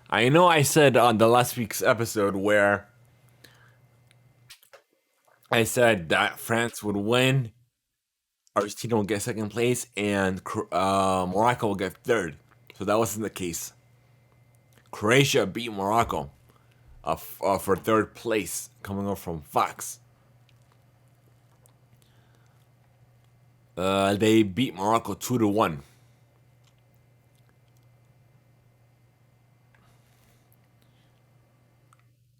I know I said on the last week's episode where I said that France would win, Argentina will get second place, and Morocco will get third. So that wasn't the case. Croatia beat Morocco for third place, coming up from Fox. They beat Morocco 2-1.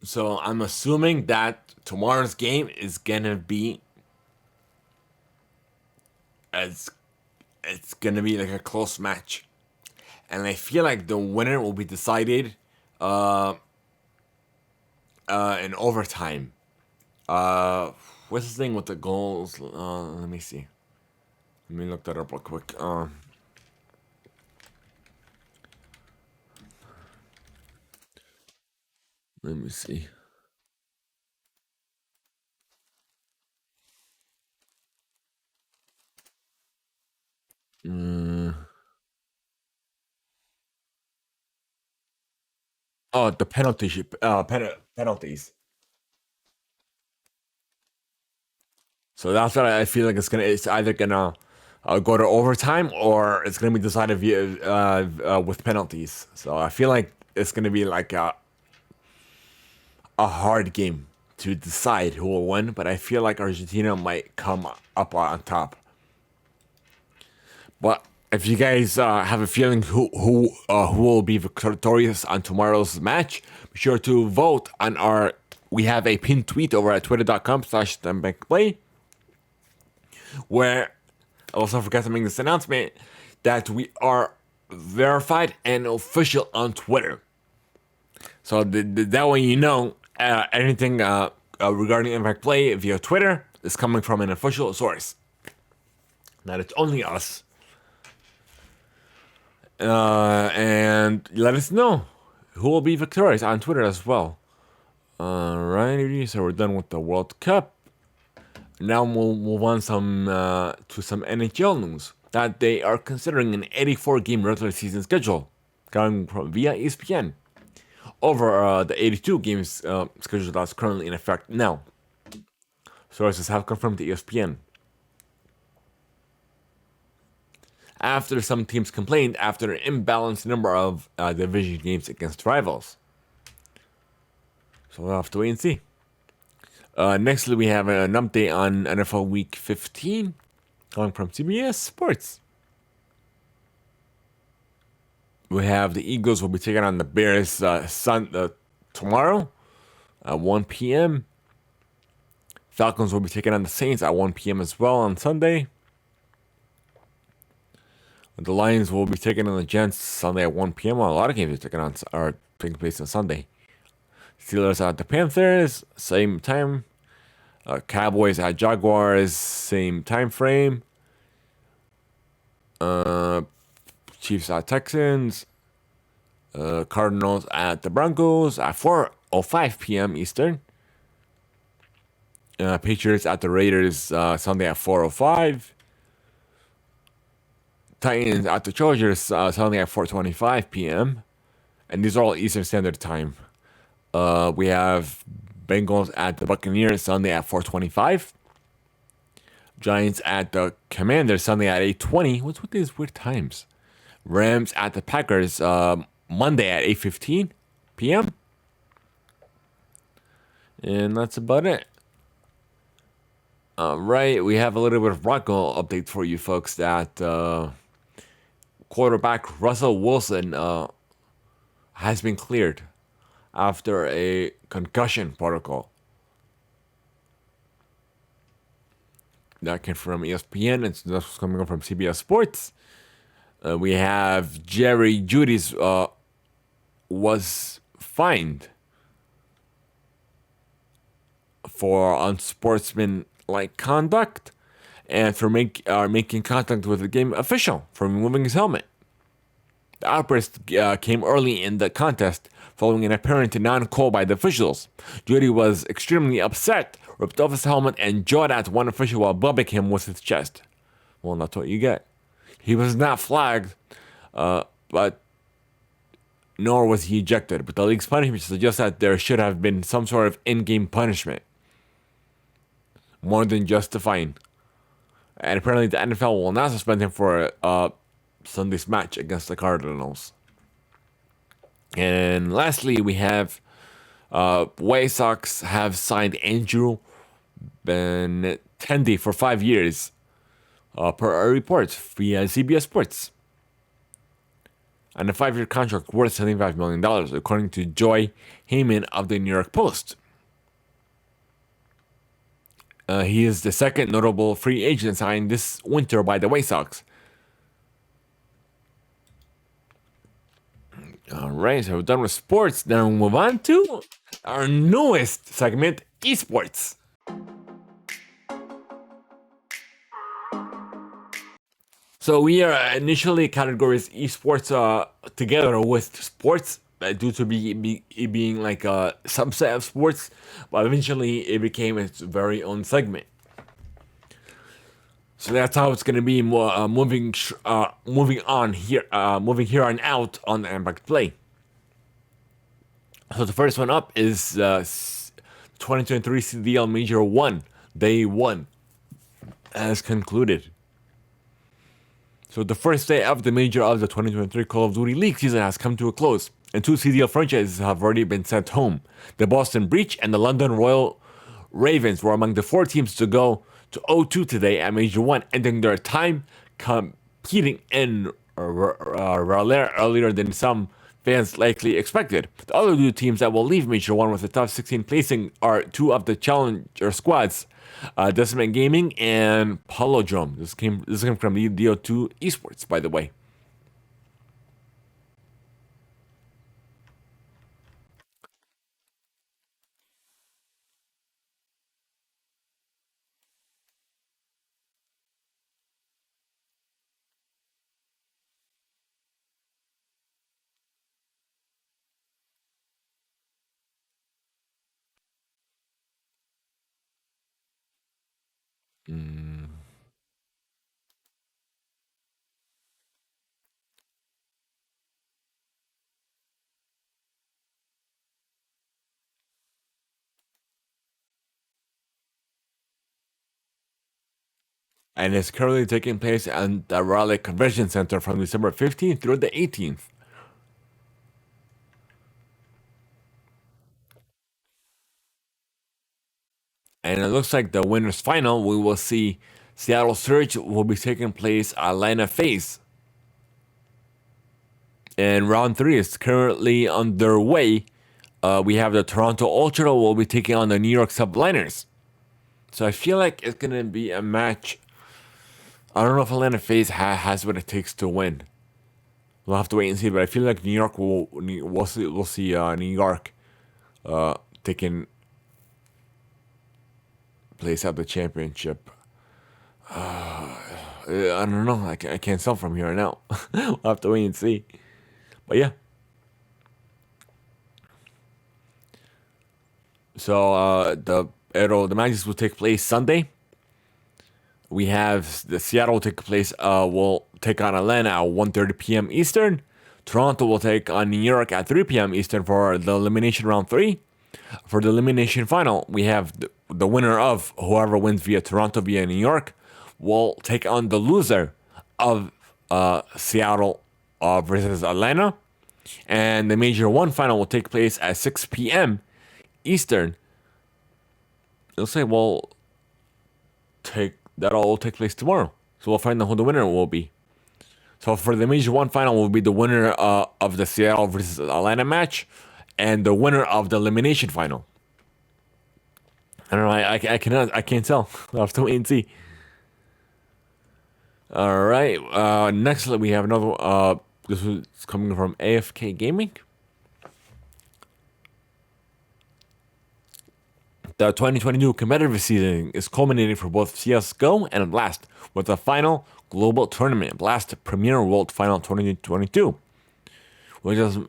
So I'm assuming that tomorrow's game is gonna be it's gonna be like a close match, and I feel like the winner will be decided in overtime. What's the thing with the goals? Let me see. Let me look that up real quick. Let me see. Oh, the penalties. So that's what I feel like it's either gonna go to overtime or it's gonna be decided via with penalties. So I feel like it's gonna be like a hard game to decide who will win, but I feel like Argentina might come up on top. But if you guys have a feeling who will be victorious on tomorrow's match, be sure to vote on our. We have a pinned tweet over at twitter.com/Theimpactplay, where I also forgot to make this announcement that we are verified and official on Twitter. So that way you know anything regarding Impact Play via Twitter is coming from an official source. That it's only us. And let us know who will be victorious on Twitter as well. Alrighty, so we're done with the World Cup. Now we'll move on to some NHL news that they are considering an 84-game regular season schedule coming from via ESPN over the 82 games schedule that's currently in effect now. Sources have confirmed to ESPN. After some teams complained after an imbalanced number of division games against rivals. So we'll have to wait and see. Nextly, we have an update on NFL Week 15 coming from CBS Sports. We have the Eagles will be taking on the Bears tomorrow at 1 p.m. Falcons will be taking on the Saints at 1 p.m. as well on Sunday. The Lions will be taking on the Giants Sunday at 1 p.m. A lot of games are taking place on Sunday. Steelers at the Panthers, same time. Cowboys at Jaguars, same time frame. Chiefs at Texans. Cardinals at the Broncos at 4:05 p.m. Eastern. Patriots at the Raiders Sunday at 4:05. Titans at the Chargers Sunday at 4:25 p.m. And these are all Eastern Standard Time. We have Bengals at the Buccaneers Sunday at 4:25. Giants at the Commanders Sunday at 8:20. What's with these weird times? Rams at the Packers Monday at 8:15 p.m. And that's about it. Right, we have a little bit of Bronco update for you folks that quarterback Russell Wilson has been cleared after a concussion protocol. That came from ESPN, and that's coming up from CBS Sports. We have Jerry Judy's was fined for unsportsmanlike conduct and for making contact with the game official for removing his helmet. The outburst came early in the contest following an apparent non-call by the officials. Judy was extremely upset, ripped off his helmet, and jawed at one official while bumping him with his chest. Well, that's what you get. He was not flagged, but nor was he ejected. But the league's punishment suggests that there should have been some sort of in-game punishment, more than just a fine. And apparently the NFL will not suspend him for Sunday's match against the Cardinals. And lastly, we have White Sox have signed Andrew Benintendi for 5 years, per our reports via CBS Sports. And a 5-year contract worth $75 million, according to Joy Heyman of the New York Post. He is the second notable free agent signed this winter by the White Sox. All right, so we're done with sports. Now we'll move on to our newest segment, esports. So we are initially categorized esports together with sports due to it being like a subset of sports, but eventually it became its very own segment. So that's how it's going to be moving here on out on the Theimpactplay. So the first one up is 2023 CDL Major 1, Day 1, has concluded. So the first day of the major of the 2023 Call of Duty League season has come to a close, and 2 CDL franchises have already been sent home. The Boston Breach and the London Royal Ravens were among the 4 teams to go to 0-2 today at Major 1, ending their time competing in Raleigh earlier than some fans likely expected. The other 2 teams that will leave Major 1 with the top 16 placing are 2 of the Challenger squads, Decimate Gaming and Polodrome. This came from the DO2 Esports, by the way. And it's currently taking place at the Raleigh Convention Center from December 15th through the 18th. And it looks like the winners final, we will see Seattle Surge will be taking place at Atlanta FaZe. And round 3 is currently underway. We have the Toronto Ultra will be taking on the New York Subliners. So I feel like it's going to be a match. I don't know if Atlanta FaZe has what it takes to win. We'll have to wait and see, but I feel like New York we'll see New York taking place at the championship. I don't know. I can't tell from here on out. We'll have to wait and see. But yeah. So the matches will take place Sunday. We have the Seattle will take on Atlanta at 1:30 p.m. Eastern. Toronto will take on New York at 3 p.m. Eastern for the elimination round 3. For the elimination final, we have the winner of whoever wins via Toronto via New York will take on the loser of Seattle versus Atlanta. And the Major 1 final will take place at 6 p.m. Eastern. It'll say, that'll all take place tomorrow. So we'll find out who the winner will be. So for the Major 1 final will be the winner of the Seattle versus Atlanta match and the winner of the elimination final. I don't know. I can't tell. I'll have to wait and see. All right. Next, we have another. This is coming from AFK Gaming. The 2022 competitive season is culminating for both CSGO and Blast with the final global tournament, Blast Premier World Final 2022, which is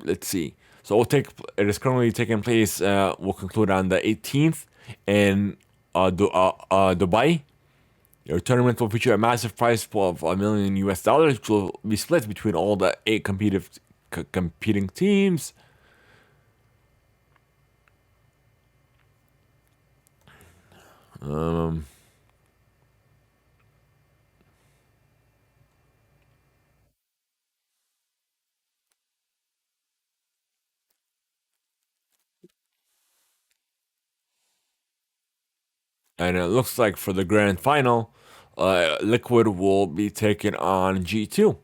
let's see. So it is currently taking place. Will conclude on the 18th in Dubai. Your tournament will feature a massive prize pool of $1 million, which will be split between all the 8 competing teams. And it looks like for the grand final, Liquid will be taking on G2.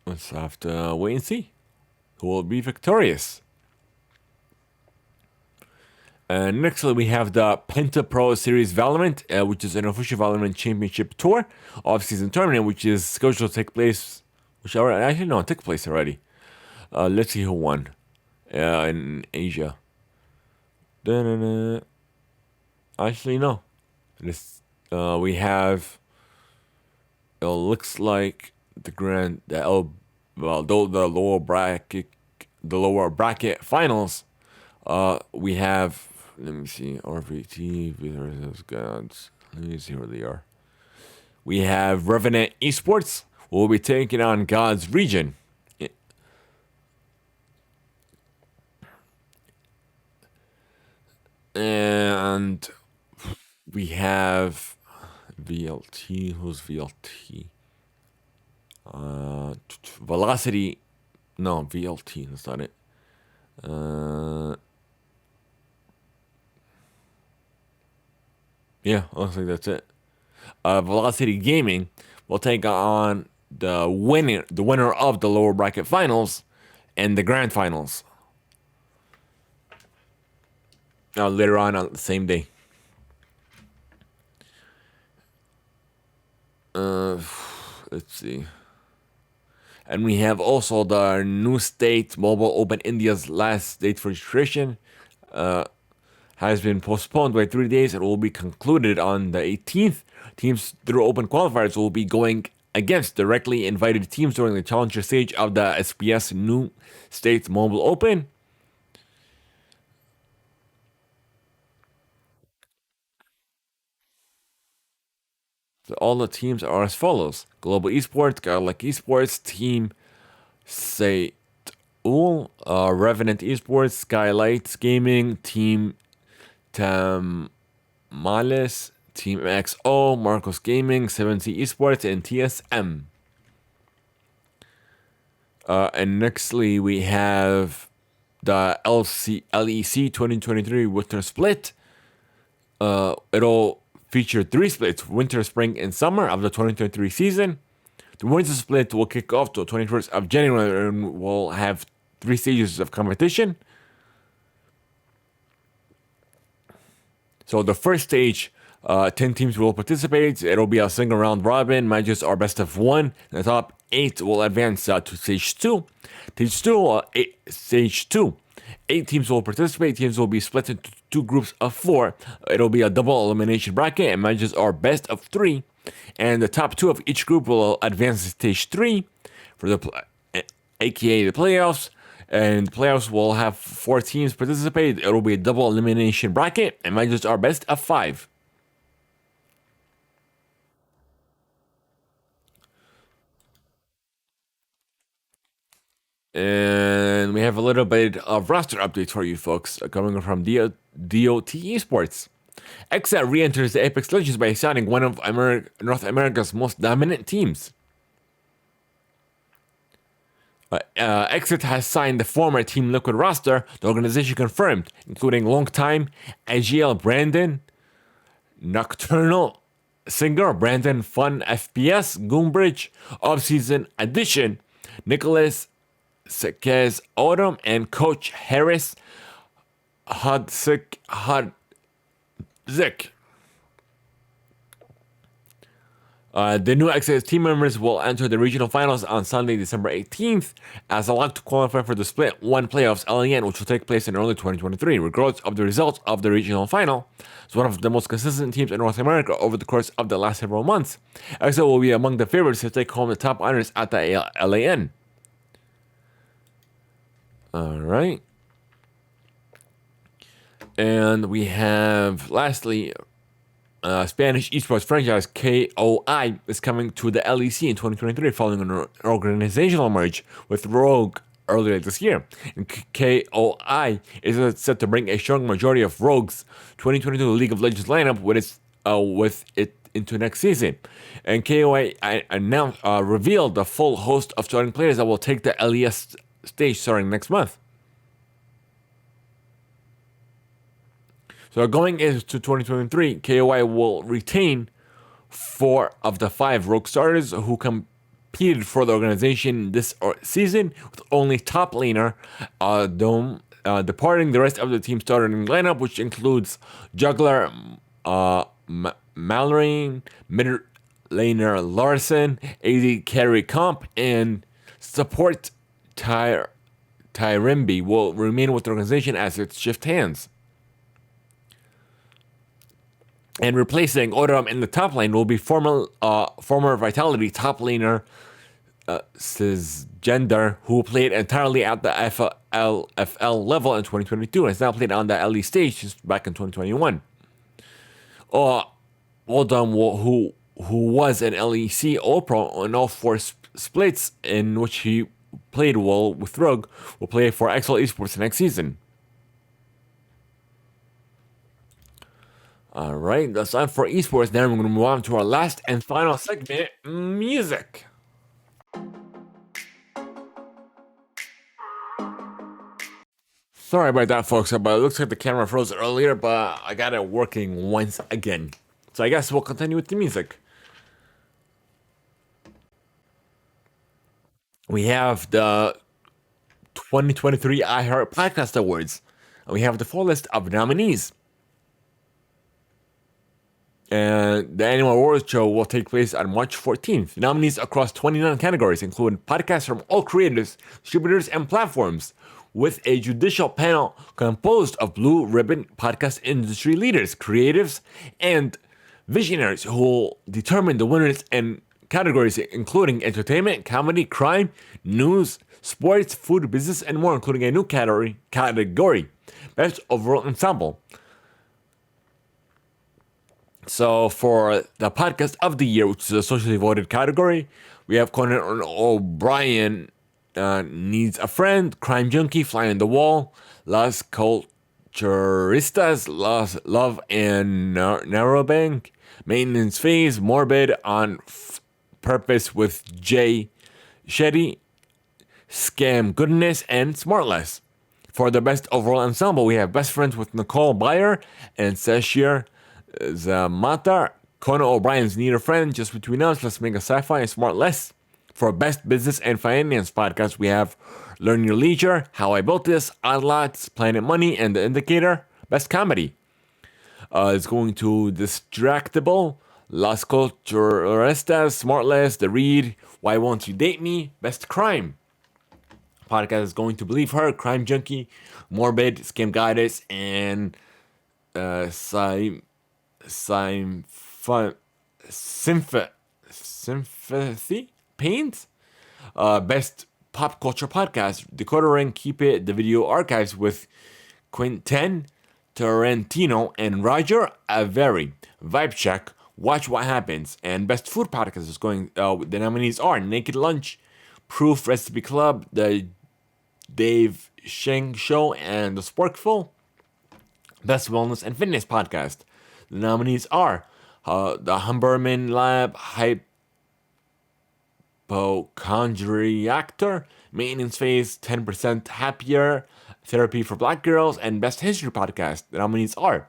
Let's have to wait and see who will be victorious. And next we have the Penta Pro Series Valorant, which is an official Valorant Championship Tour off-season tournament, which is scheduled to take place, it took place already. Let's see who won in Asia. Actually, no. We have. It looks like the lower bracket finals. We have. Let me see. RVT versus Gods. Let me see where they are. We have Revenant Esports. Will be taking on Gods Region. And we have VLT. Who's VLT? Velocity. No, VLT. That's not it. Yeah, looks like that's it. Velocity Gaming will take on the winner of the lower bracket finals and the grand finals. Later on the same day. Let's see. And we have also the new state Mobile Open India's last date for registration has been postponed by 3 days and will be concluded on the 18th. Teams through open qualifiers will be going against directly invited teams during the challenger stage of the SPS New State Mobile Open. So all the teams are as follows: Global Esports, Godlike Esports, Team Seoul, Revenant Esports, Skylights Gaming, Team Tamales, Team XO, Marcos Gaming, 7C Esports, and TSM. And nextly we have the LEC 2023 Winter Split. It'll feature 3 splits: winter, spring, and summer of the 2023 season. The winter split will kick off to the 21st of January and will have 3 stages of competition. So the first stage, 10 teams will participate. It'll be a single round robin. Matches are best of 1. The top 8 will advance to stage 2. Stage 2 8 teams will participate. Teams will be split into 2 groups of 4. It'll be a double elimination bracket, and matches are best of 3. And the top 2 of each group will advance to stage 3 for aka the playoffs. And playoffs will have 4 teams participate. It'll be a double elimination bracket, and matches are best of 5. And we have a little bit of roster updates for you folks coming from DOT Esports. XZ re-enters the Apex Legends by signing one of North America's most dominant teams. Exit has signed the former Team Liquid roster, the organization confirmed, including longtime AGL Brandon, Nocturnal Singer Brandon Fun FPS, Goombridge, Off-Season Addition, Nicholas Sekez Odom, and Coach Harris Hudzik. The new XS team members will enter the regional finals on Sunday, December 18th, as allowed to qualify for the Split 1 playoffs LAN, which will take place in early 2023. Regardless of the results of the regional final, it's one of the most consistent teams in North America over the course of the last several months. XL will be among the favorites to take home the top honors at the LAN. Alright. And we have, lastly, Spanish esports franchise KOI is coming to the LEC in 2023 following an organizational merge with Rogue earlier this year. And KOI is set to bring a strong majority of Rogue's 2022 League of Legends lineup with it into next season. And KOI revealed the full host of starting players that will take the LES stage starting next month. So going into 2023, KOI will retain 4 of the 5 Rogue starters who competed for the organization this season, with only top laner Dome departing. The rest of the team starting lineup, which includes juggler Mallory, mid laner Larson, AD carry Comp, and support Tyrimbi will remain with the organization as it shifts hands. And replacing Odom in the top lane will be former Vitality top laner Cisgender, who played entirely at the FL level in 2022 and has now played on the LE stage since back in 2021. Odom, who was an LEC All-Pro in all 4 splits in which he played well with Rogue, will play for XL Esports next season. Alright, that's time for esports. Now we're going to move on to our last and final segment, music. Sorry about that, folks, but it looks like the camera froze earlier, but I got it working once again. So I guess we'll continue with the music. We have the 2023 iHeart Podcast Awards. And we have the full list of nominees. And the annual awards show will take place on March 14th. Nominees across 29 categories include podcasts from all creators, distributors, and platforms, with a judicial panel composed of blue ribbon podcast industry leaders, creatives, and visionaries who will determine the winners in categories including entertainment, comedy, crime, news, sports, food, business, and more, including a new category, Best Overall Ensemble. So for the podcast of the year, which is a socially voted category, we have Conan O'Brien, Needs a Friend, Crime Junkie, Fly on the Wall, Las Culturistas, Love and Narrowbank, Maintenance Phase, Morbid, On Purpose with Jay Shetty, Scam Goodness, and Smartless. For the best overall ensemble, we have Best Friends with Nicole Byer and Sashir Zamata, Conan O'Brien's Need a Friend, Just Between Us, Let's Make a Sci-Fi, and Smartless. For Best Business and Finance Podcast, we have Learn Your Leisure, How I Built This, Odd Lots, Planet Money, and The Indicator. Best Comedy is going to Distractable, Las Culturistas, Smartless, The Read, Why Won't You Date Me? Best Crime podcast is Going to Believe Her, Crime Junkie, Morbid, Scam Goddess, and Sympathy Pains. Best Pop Culture Podcast, Decoder Ring, Keep It, The Video Archives with Quentin Tarantino and Roger Averi. Vibe Check, Watch What Happens, and Best Food Podcast is going. The nominees are Naked Lunch, Proof Recipe Club, The Dave Sheng Show, and The Sporkful. Best Wellness and Fitness Podcast. The nominees are The Humberman Lab, Hypochondriactor, Maintenance Phase, 10% Happier, Therapy for Black Girls, and Best History Podcast. The nominees are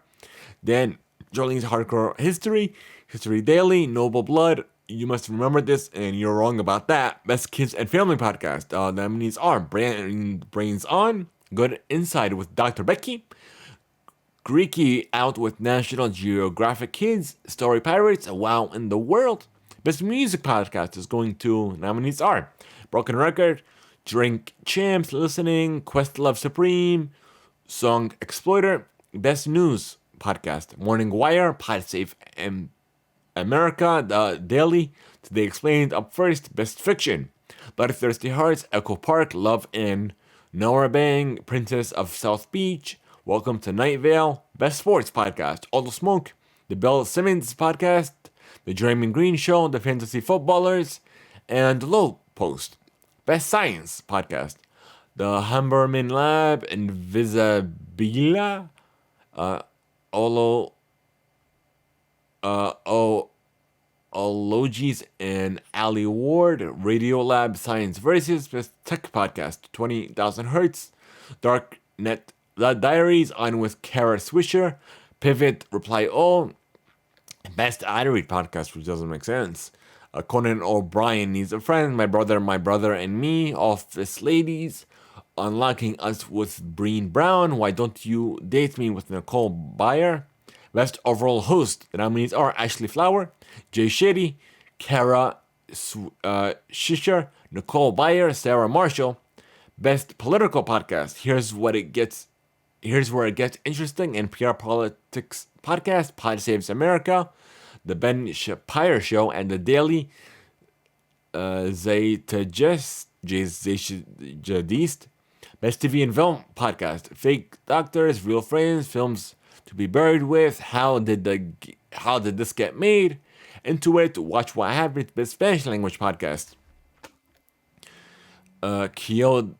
Dan Jolene's Hardcore History, History Daily, Noble Blood, You Must Remember This, and You're Wrong About That. Best Kids and Family Podcast. The nominees are Brains On, Good Inside with Dr. Becky, Greeky Out with National Geographic Kids, Story Pirates, Wow in the World. Best Music Podcast is going to, nominees are Broken Record, Drink Champs, Listening, Questlove Supreme, Song Exploiter. Best News Podcast, Morning Wire, Pod Safe America, The Daily, Today Explained. Up first, Best Fiction, Bloodthirsty Hearts, Echo Park, Love in Nora Bang, Princess of South Beach, Welcome to Night Vale. Best Sports Podcast, All the Smoke, The Bill Simmons Podcast, The Draymond Green Show, The Fantasy Footballers, and The Low Post. Best Science Podcast, The Humberman Lab, Invisibila, Ologies and Ali Ward, Radio Lab Science Versus, Best Tech Podcast, 20,000 Hertz, Darknet Diaries, On with Kara Swisher, Pivot, Reply All, Best I Read Podcast, which doesn't make sense, Conan O'Brien Needs a Friend, My Brother and Me, Office Ladies, Unlocking Us with Breen Brown, Why Don't You Date Me with Nicole Byer. Best Overall Host, the nominees are Ashley Flower, Jay Shetty, Kara Shisher, Nicole Byer, Sarah Marshall. Best Political Podcast, Here's Where It Gets Interesting, NPR Politics Podcast, Pod Saves America, The Ben Shapiro Show, and The Daily Zaytadist. Best TV and Film Podcast, Fake Doctors, Real Friends, Films to Be Buried With, How Did This Get Made, Into It, Watch What Happens. Best Spanish Language Podcast, Kyo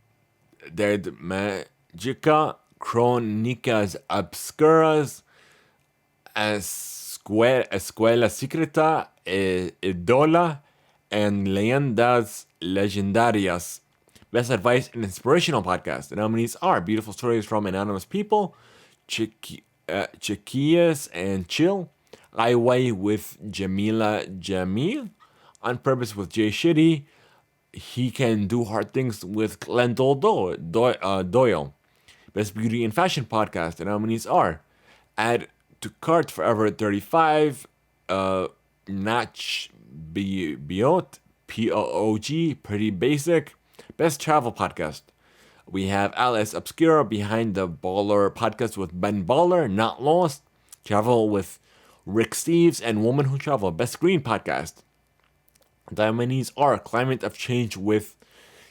del Magica, Crónicas Obscuras, Escuela Secreta, Idola, and Leyendas Legendarias. Best Advice and Inspirational Podcast. The nominees are Beautiful Stories from Anonymous People, Chiquillas and Chill, I Way with Jamila Jamil, On Purpose with Jay Shitty, He Can Do Hard Things with Glendale Doyle. Best Beauty and Fashion Podcast. The nominees are Add to Cart Forever 35, Natch Biot, POOG, Pretty Basic. Best Travel Podcast. We have Alice Obscura, Behind the Baller Podcast with Ben Baller, Not Lost, Travel with Rick Steves, and Woman Who Travel. Best Green Podcast. The nominees are Climate of Change with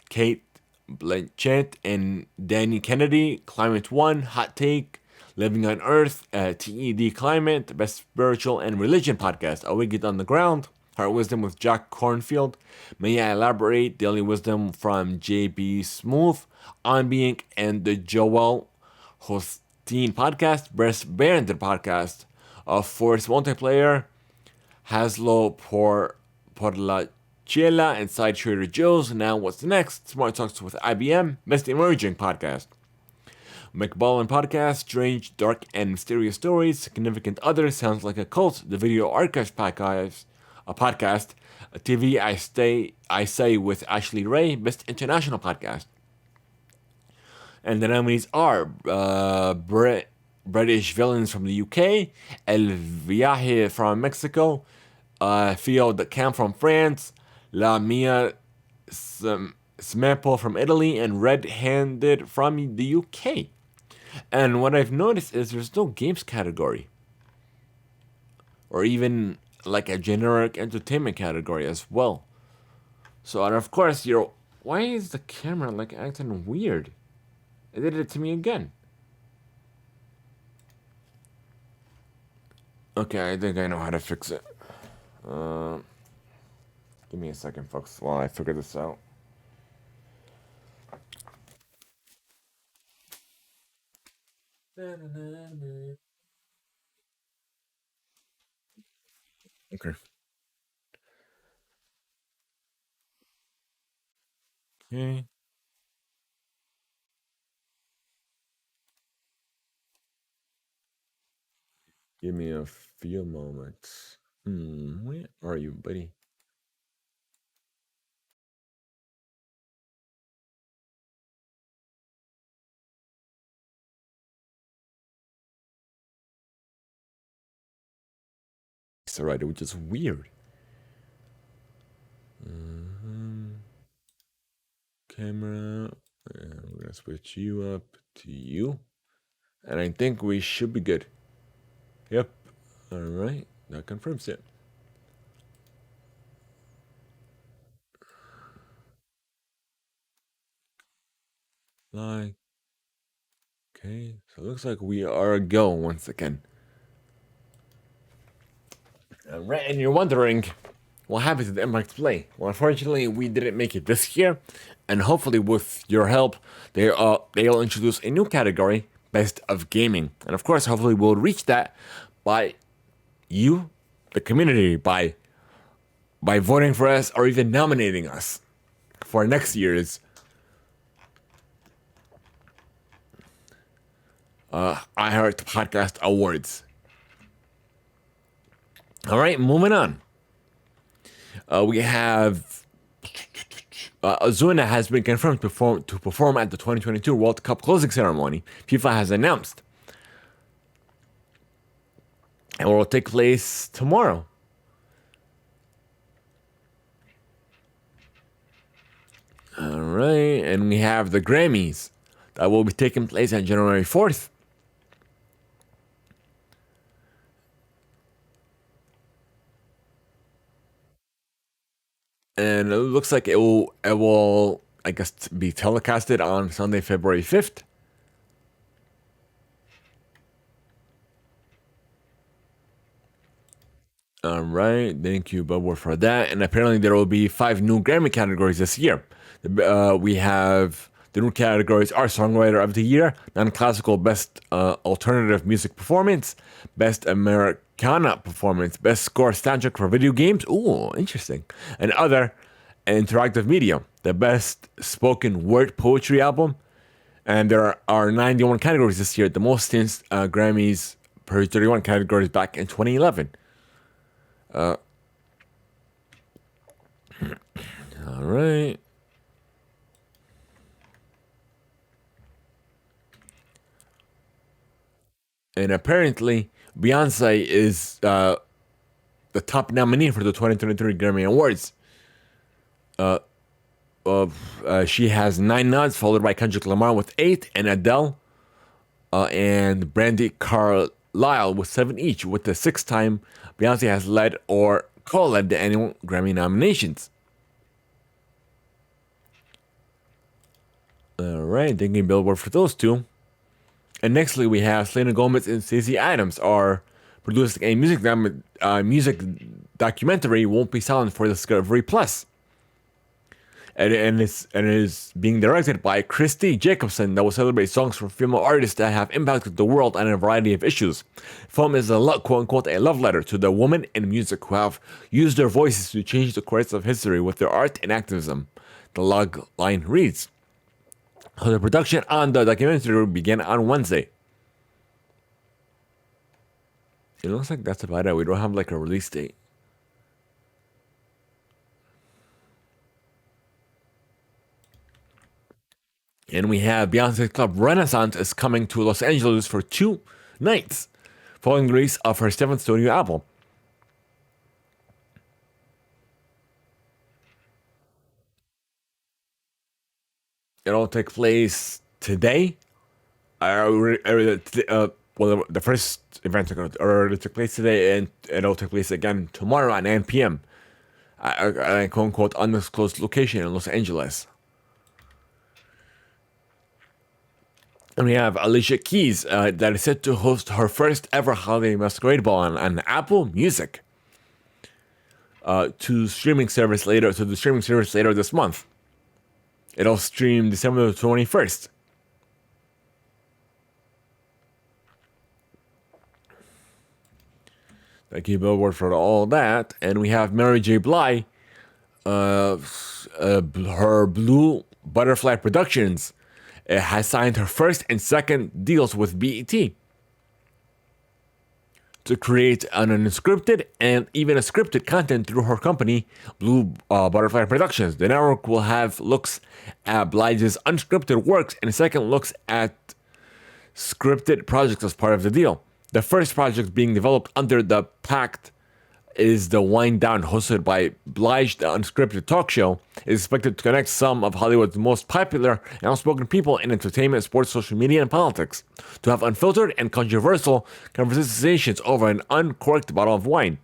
Kate Blanchett and Danny Kennedy, Climate One, Hot Take, Living on Earth, TED Climate, Best Spiritual and Religion Podcast, A Wicked on the Ground, Heart Wisdom with Jack Cornfield, May I Elaborate, Daily Wisdom from JB Smooth, On Being, and the Joel Hosteen Podcast, Best Banded Podcast, Force Multiplayer, Haslo Porlachela, Inside Trader Joe's, Now What's Next, Smart Talks with IBM, Best Emerging Podcast, McBallen Podcast, Strange, Dark, and Mysterious Stories, Significant Others, Sounds Like a Cult, The Video Archives Podcast, a TV I Say with Ashley Ray, Best International Podcast. And the nominees are British Villains from the UK, El Viaje from Mexico, Fio de Camp from France, La Mia Sample from Italy, and Red Handed from the UK. And what I've noticed is there's no games category. Or even like a generic entertainment category as well. So, and of course, why is the camera like acting weird? It did it to me again. Okay, I think I know how to fix it. Give me a second, folks, while I figure this out. Okay. Okay. Give me a few moments. Where are you, buddy? It's alright, which is weird. Camera. And we're gonna switch you up to you. And I think we should be good. Yep. Alright. That confirms it. Like. Okay. So it looks like we are a go once again. Alright, and you're wondering what happened to the Theimpactplay? Well, unfortunately, we didn't make it this year, and hopefully, with your help, they'll introduce a new category, Best of Gaming, and of course, hopefully, we'll reach that by you, the community, by voting for us or even nominating us for next year's iHeart Podcast Awards. All right, moving on. We have Ozuna has been confirmed to perform at the 2022 World Cup closing ceremony. FIFA has announced, and it will take place tomorrow. All right, and we have the Grammys that will be taking place on January 4th. And it looks like it will, I guess, be telecasted on Sunday, February 5th. All right, thank you, Bubba, for that. And apparently, there will be 5 new Grammy categories this year. We have the new categories are Songwriter of the Year, Non-Classical Best Alternative Music Performance, Best Americana Performance, Best Score Soundtrack for Video Games. Ooh, interesting. And Other Interactive Media, the Best Spoken Word Poetry Album. And there are 91 categories this year, the most since Grammys per 31 categories back in 2011. All right. And apparently, Beyonce is the top nominee for the 2023 Grammy Awards. She has 9 nods, followed by Kendrick Lamar with 8, and Adele and Brandy Carlisle with 7 each, with the 6th time Beyonce has led or co-led the annual Grammy nominations. All right, thanking Billboard for those two. And nextly, we have Selena Gomez and Stacey Adams are producing a music documentary, Won't Be Silent, for Discovery Plus. And it is being directed by Christy Jacobson, that will celebrate songs from female artists that have impacted the world on a variety of issues. The film is quote unquote a love letter to the women in music who have used their voices to change the course of history with their art and activism. The log line reads. So the production on the documentary began on Wednesday. It looks like that's about it. We don't have like a release date. And we have Beyonce's Club Renaissance is coming to Los Angeles for 2 nights, following the release of her 7th studio album. it'll take place today. Well, the first event already took place today, and it'll take place again tomorrow at 9 p.m. at a quote-unquote undisclosed location in Los Angeles. And we have Alicia Keys that is set to host her first ever holiday masquerade ball on Apple Music to the streaming service later this month. It'll stream December 21st. Thank you, Billboard, for all that. And we have Mary J. Blige, her Blue Butterfly Productions has signed her first and second deals with BET to create an unscripted and even a scripted content through her company, Blue Butterfly Productions. The network will have looks at Blige's unscripted works and second looks at scripted projects as part of the deal. The first project being developed under the pact is The Wind Down, hosted by Blige. The unscripted talk show is expected to connect some of Hollywood's most popular and outspoken people in entertainment, sports, social media, and politics to have unfiltered and controversial conversations over an uncorked bottle of wine.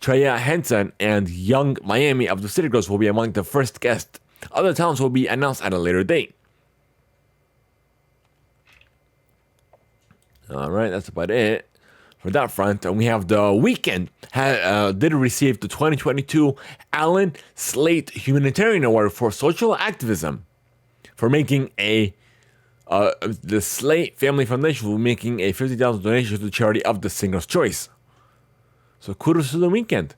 Treya Henson and Young Miami of the City Girls will be among the first guests. Other talents will be announced at a later date. All right, that's about it for that front. And we have The Weeknd did receive the 2022 Alan Slate Humanitarian Award for social activism for making the Slate Family Foundation will be making a $50 donation to the charity of the singer's choice. So kudos to The Weeknd.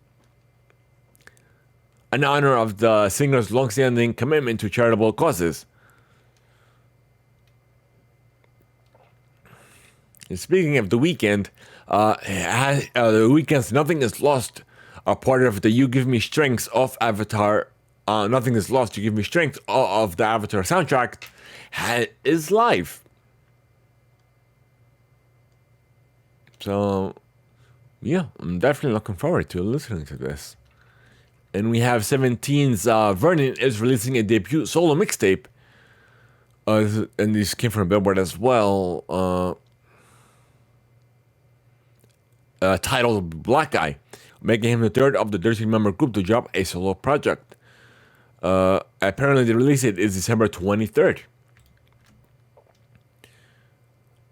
In honor of the singer's long-standing commitment to charitable causes. And speaking of The Weeknd, The Weeknd's Nothing Is Lost, a part of the You Give Me Strength of Avatar, Nothing Is Lost, You Give Me Strength of the Avatar soundtrack, is live. So, yeah, I'm definitely looking forward to listening to this. And we have 17's Vernon is releasing a debut solo mixtape. And this came from Billboard as well. Titled Black Guy, making him the third of the 13-member group to drop a solo project. Apparently, the release date is December 23rd.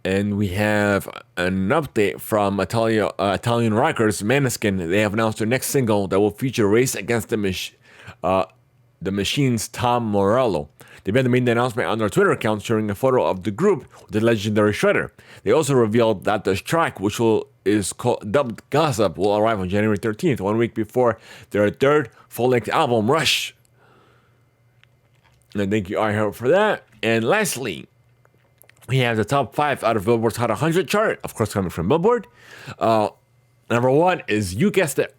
And we have an update from Italian rockers Maneskin. They have announced their next single that will feature Race Against the Machine's Tom Morello. The band made the announcement on their Twitter account showing a photo of the group with the legendary Shredder. They also revealed that the track, which is called dubbed Gossip, will arrive on January 13th, 1 week before their third full-length album, Rush. And thank you, iHeart, for that. And lastly, we have the top 5 out of Billboard's Hot 100 chart, of course, coming from Billboard. Number 1 is, you guessed it,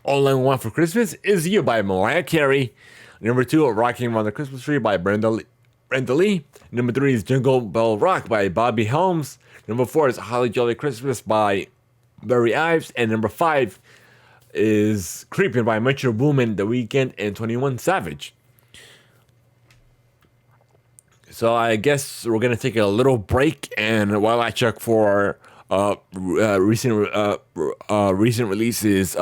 All I Want for Christmas Is You by Mariah Carey. Number 2, Rocking Around the Christmas Tree by Brenda Lee. Number 3 is Jingle Bell Rock by Bobby Helms. Number 4 is Holly Jolly Christmas by Barry Ives. And number 5 is Creepin' by Metro Boomin, The Weeknd, and 21 Savage. So I guess we're going to take a little break, and while I check for recent releases,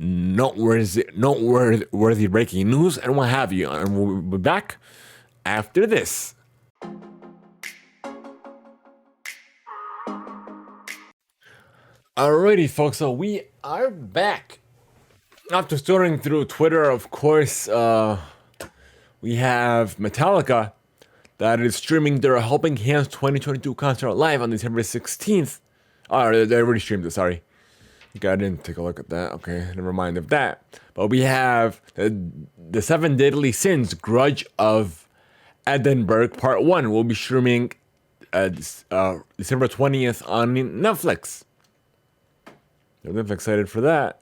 noteworthy breaking news, and what have you. And we'll be back after this. Alrighty, folks, so we are back. After storing through Twitter, of course, we have Metallica that is streaming their Helping Hands 2022 concert live on December 16th. Oh, they already streamed it, sorry. Okay, I didn't take a look at that. Okay, never mind of that. But we have the 7 Deadly Sins, Grudge of Edinburgh Part 1 will be streaming December 20th on Netflix. I'm definitely excited for that.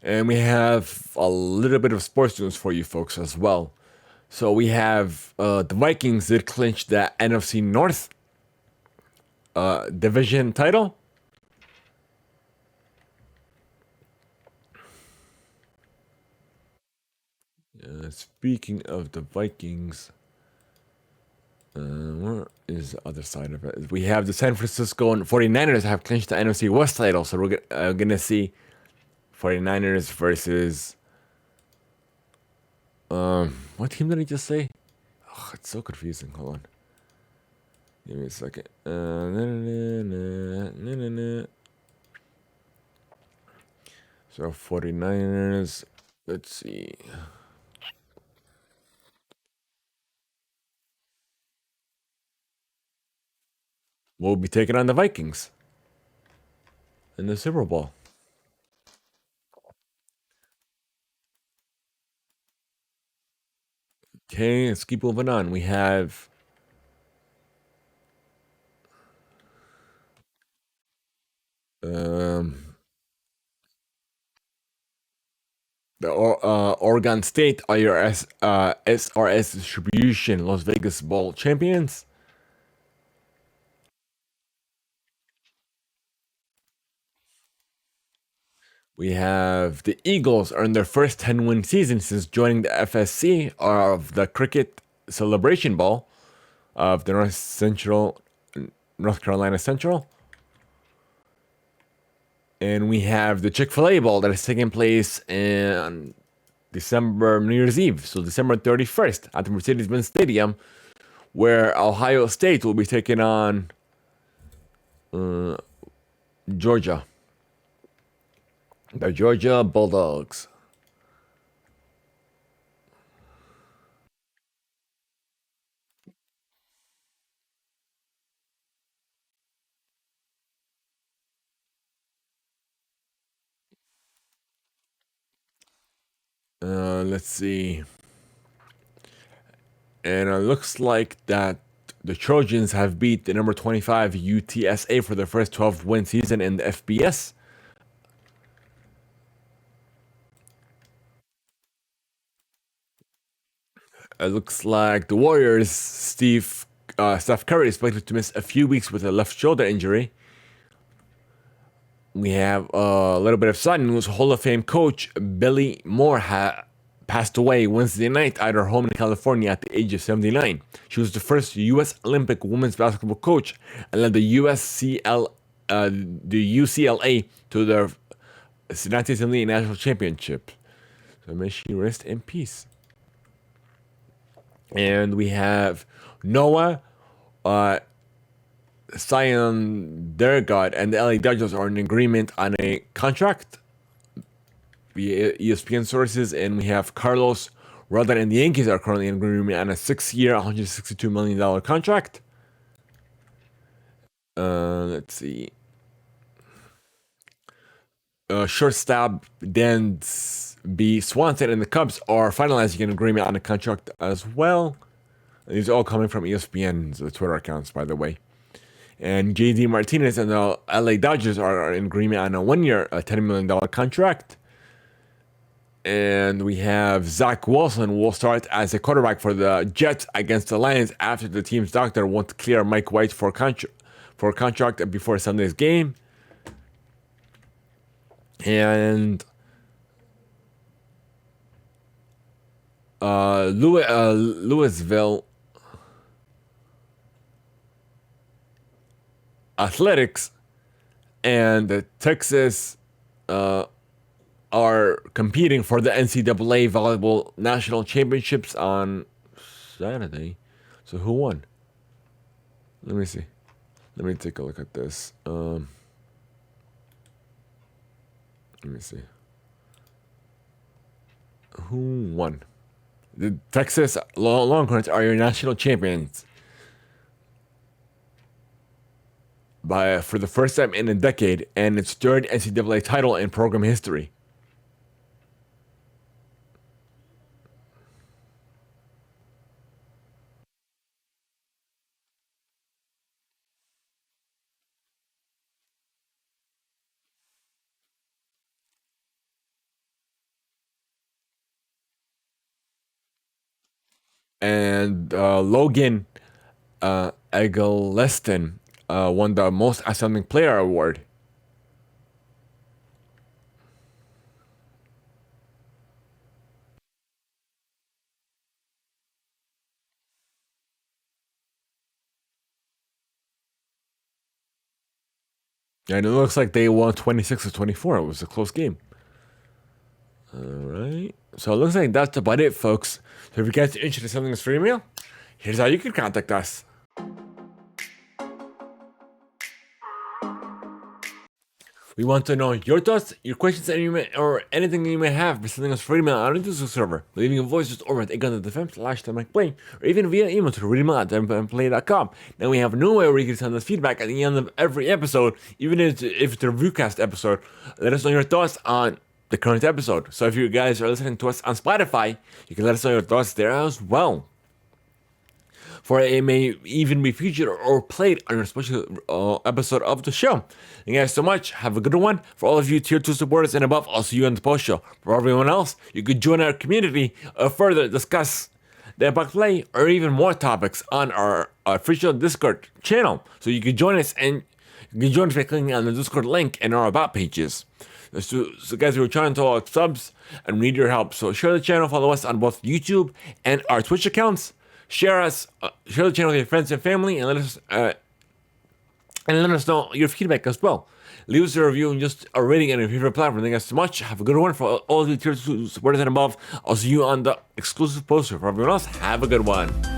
And we have a little bit of sports news for you folks as well. So we have the Vikings that clinched the NFC North division title. Speaking of the Vikings, where is the other side of it? We have the San Francisco and 49ers have clinched the NFC West title, so we're gonna see 49ers versus what team did I just say? Oh, it's so confusing. Hold on. Give me a second. So 49ers, let's see. We'll be taking on the Vikings in the Super Bowl. Okay, let's keep moving on. We have the Oregon State IRS SRS Distribution Las Vegas Bowl champions. We have the Eagles earned their first 10-win season since joining the FSC of the Cricket Celebration Bowl of the North Carolina Central. And we have the Chick-fil-A Bowl that is taking place on New Year's Eve, so December 31st at the Mercedes-Benz Stadium, where Ohio State will be taking on Georgia. The Georgia Bulldogs. Let's see. And it looks like that the Trojans have beat the number 25 UTSA for their first 12-win season in the FBS. It looks like the Warriors, Steph Curry is expected to miss a few weeks with a left shoulder injury. We have a little bit of sudden news. Hall of Fame coach Billy Moore passed away Wednesday night at her home in California at the age of 79. She was the first U.S. Olympic women's basketball coach and led the UCLA to their 1978 national championship. So may she rest in peace. And we have Noah Syndergaard and the LA Dodgers are in agreement on a contract via ESPN sources, and we have Carlos Rodon and the Yankees are currently in agreement on a 6-year, $162 million contract. Let's see. Shortstop Dan B. Swanson and the Cubs are finalizing an agreement on a contract as well. These are all coming from ESPN's Twitter accounts, by the way. And JD Martinez and the LA Dodgers are in agreement on a 1-year, $10 million contract. And we have Zach Wilson will start as a quarterback for the Jets against the Lions after the team's doctor won't clear Mike White for contract before Sunday's game. And Louisville Athletics and the Texas are competing for the NCAA Volleyball National Championships on Saturday. So who won? Let me see. Let me take a look at this. Let me see. Who won? The Texas Longhorns are your national champions for the first time in a decade and its third NCAA title in program history. And Logan Eggleston won the Most Outstanding Player award. And it looks like they won 26-24. It was a close game. All right. So it looks like that's about it, folks. So if you guys are interested in sending us free email, here's how you can contact us. We want to know your thoughts, your questions, or anything you may have by sending us free email on our Discord server, leaving a voice just over at Theimpactplay, or even via email to reademail@Theimpactplay.com. Now we have a new way where you can send us feedback at the end of every episode, even if it's a reviewcast episode. Let us know your thoughts on the current episode. So if you guys are listening to us on Spotify, you can let us know your thoughts there as well. For it may even be featured or played on a special episode of the show. Thank you guys so much. Have a good one. For all of you tier 2 supporters and above, I'll see you on the post show. For everyone else, you could join our community further discuss the Theimpactplay or even more topics on our official Discord channel. So you can join us and you can join us by clicking on the Discord link in our about pages. So guys, we're trying to all subs and we need your help. So share the channel, follow us on both YouTube and our Twitch accounts. Share the channel with your friends and family, and let us know your feedback as well. Leave us a review and just a rating on your favorite platform. Thank you guys so much. Have a good one. For all of you tier 2 supporters and above, I'll see you on the exclusive poster. For everyone else, have a good one.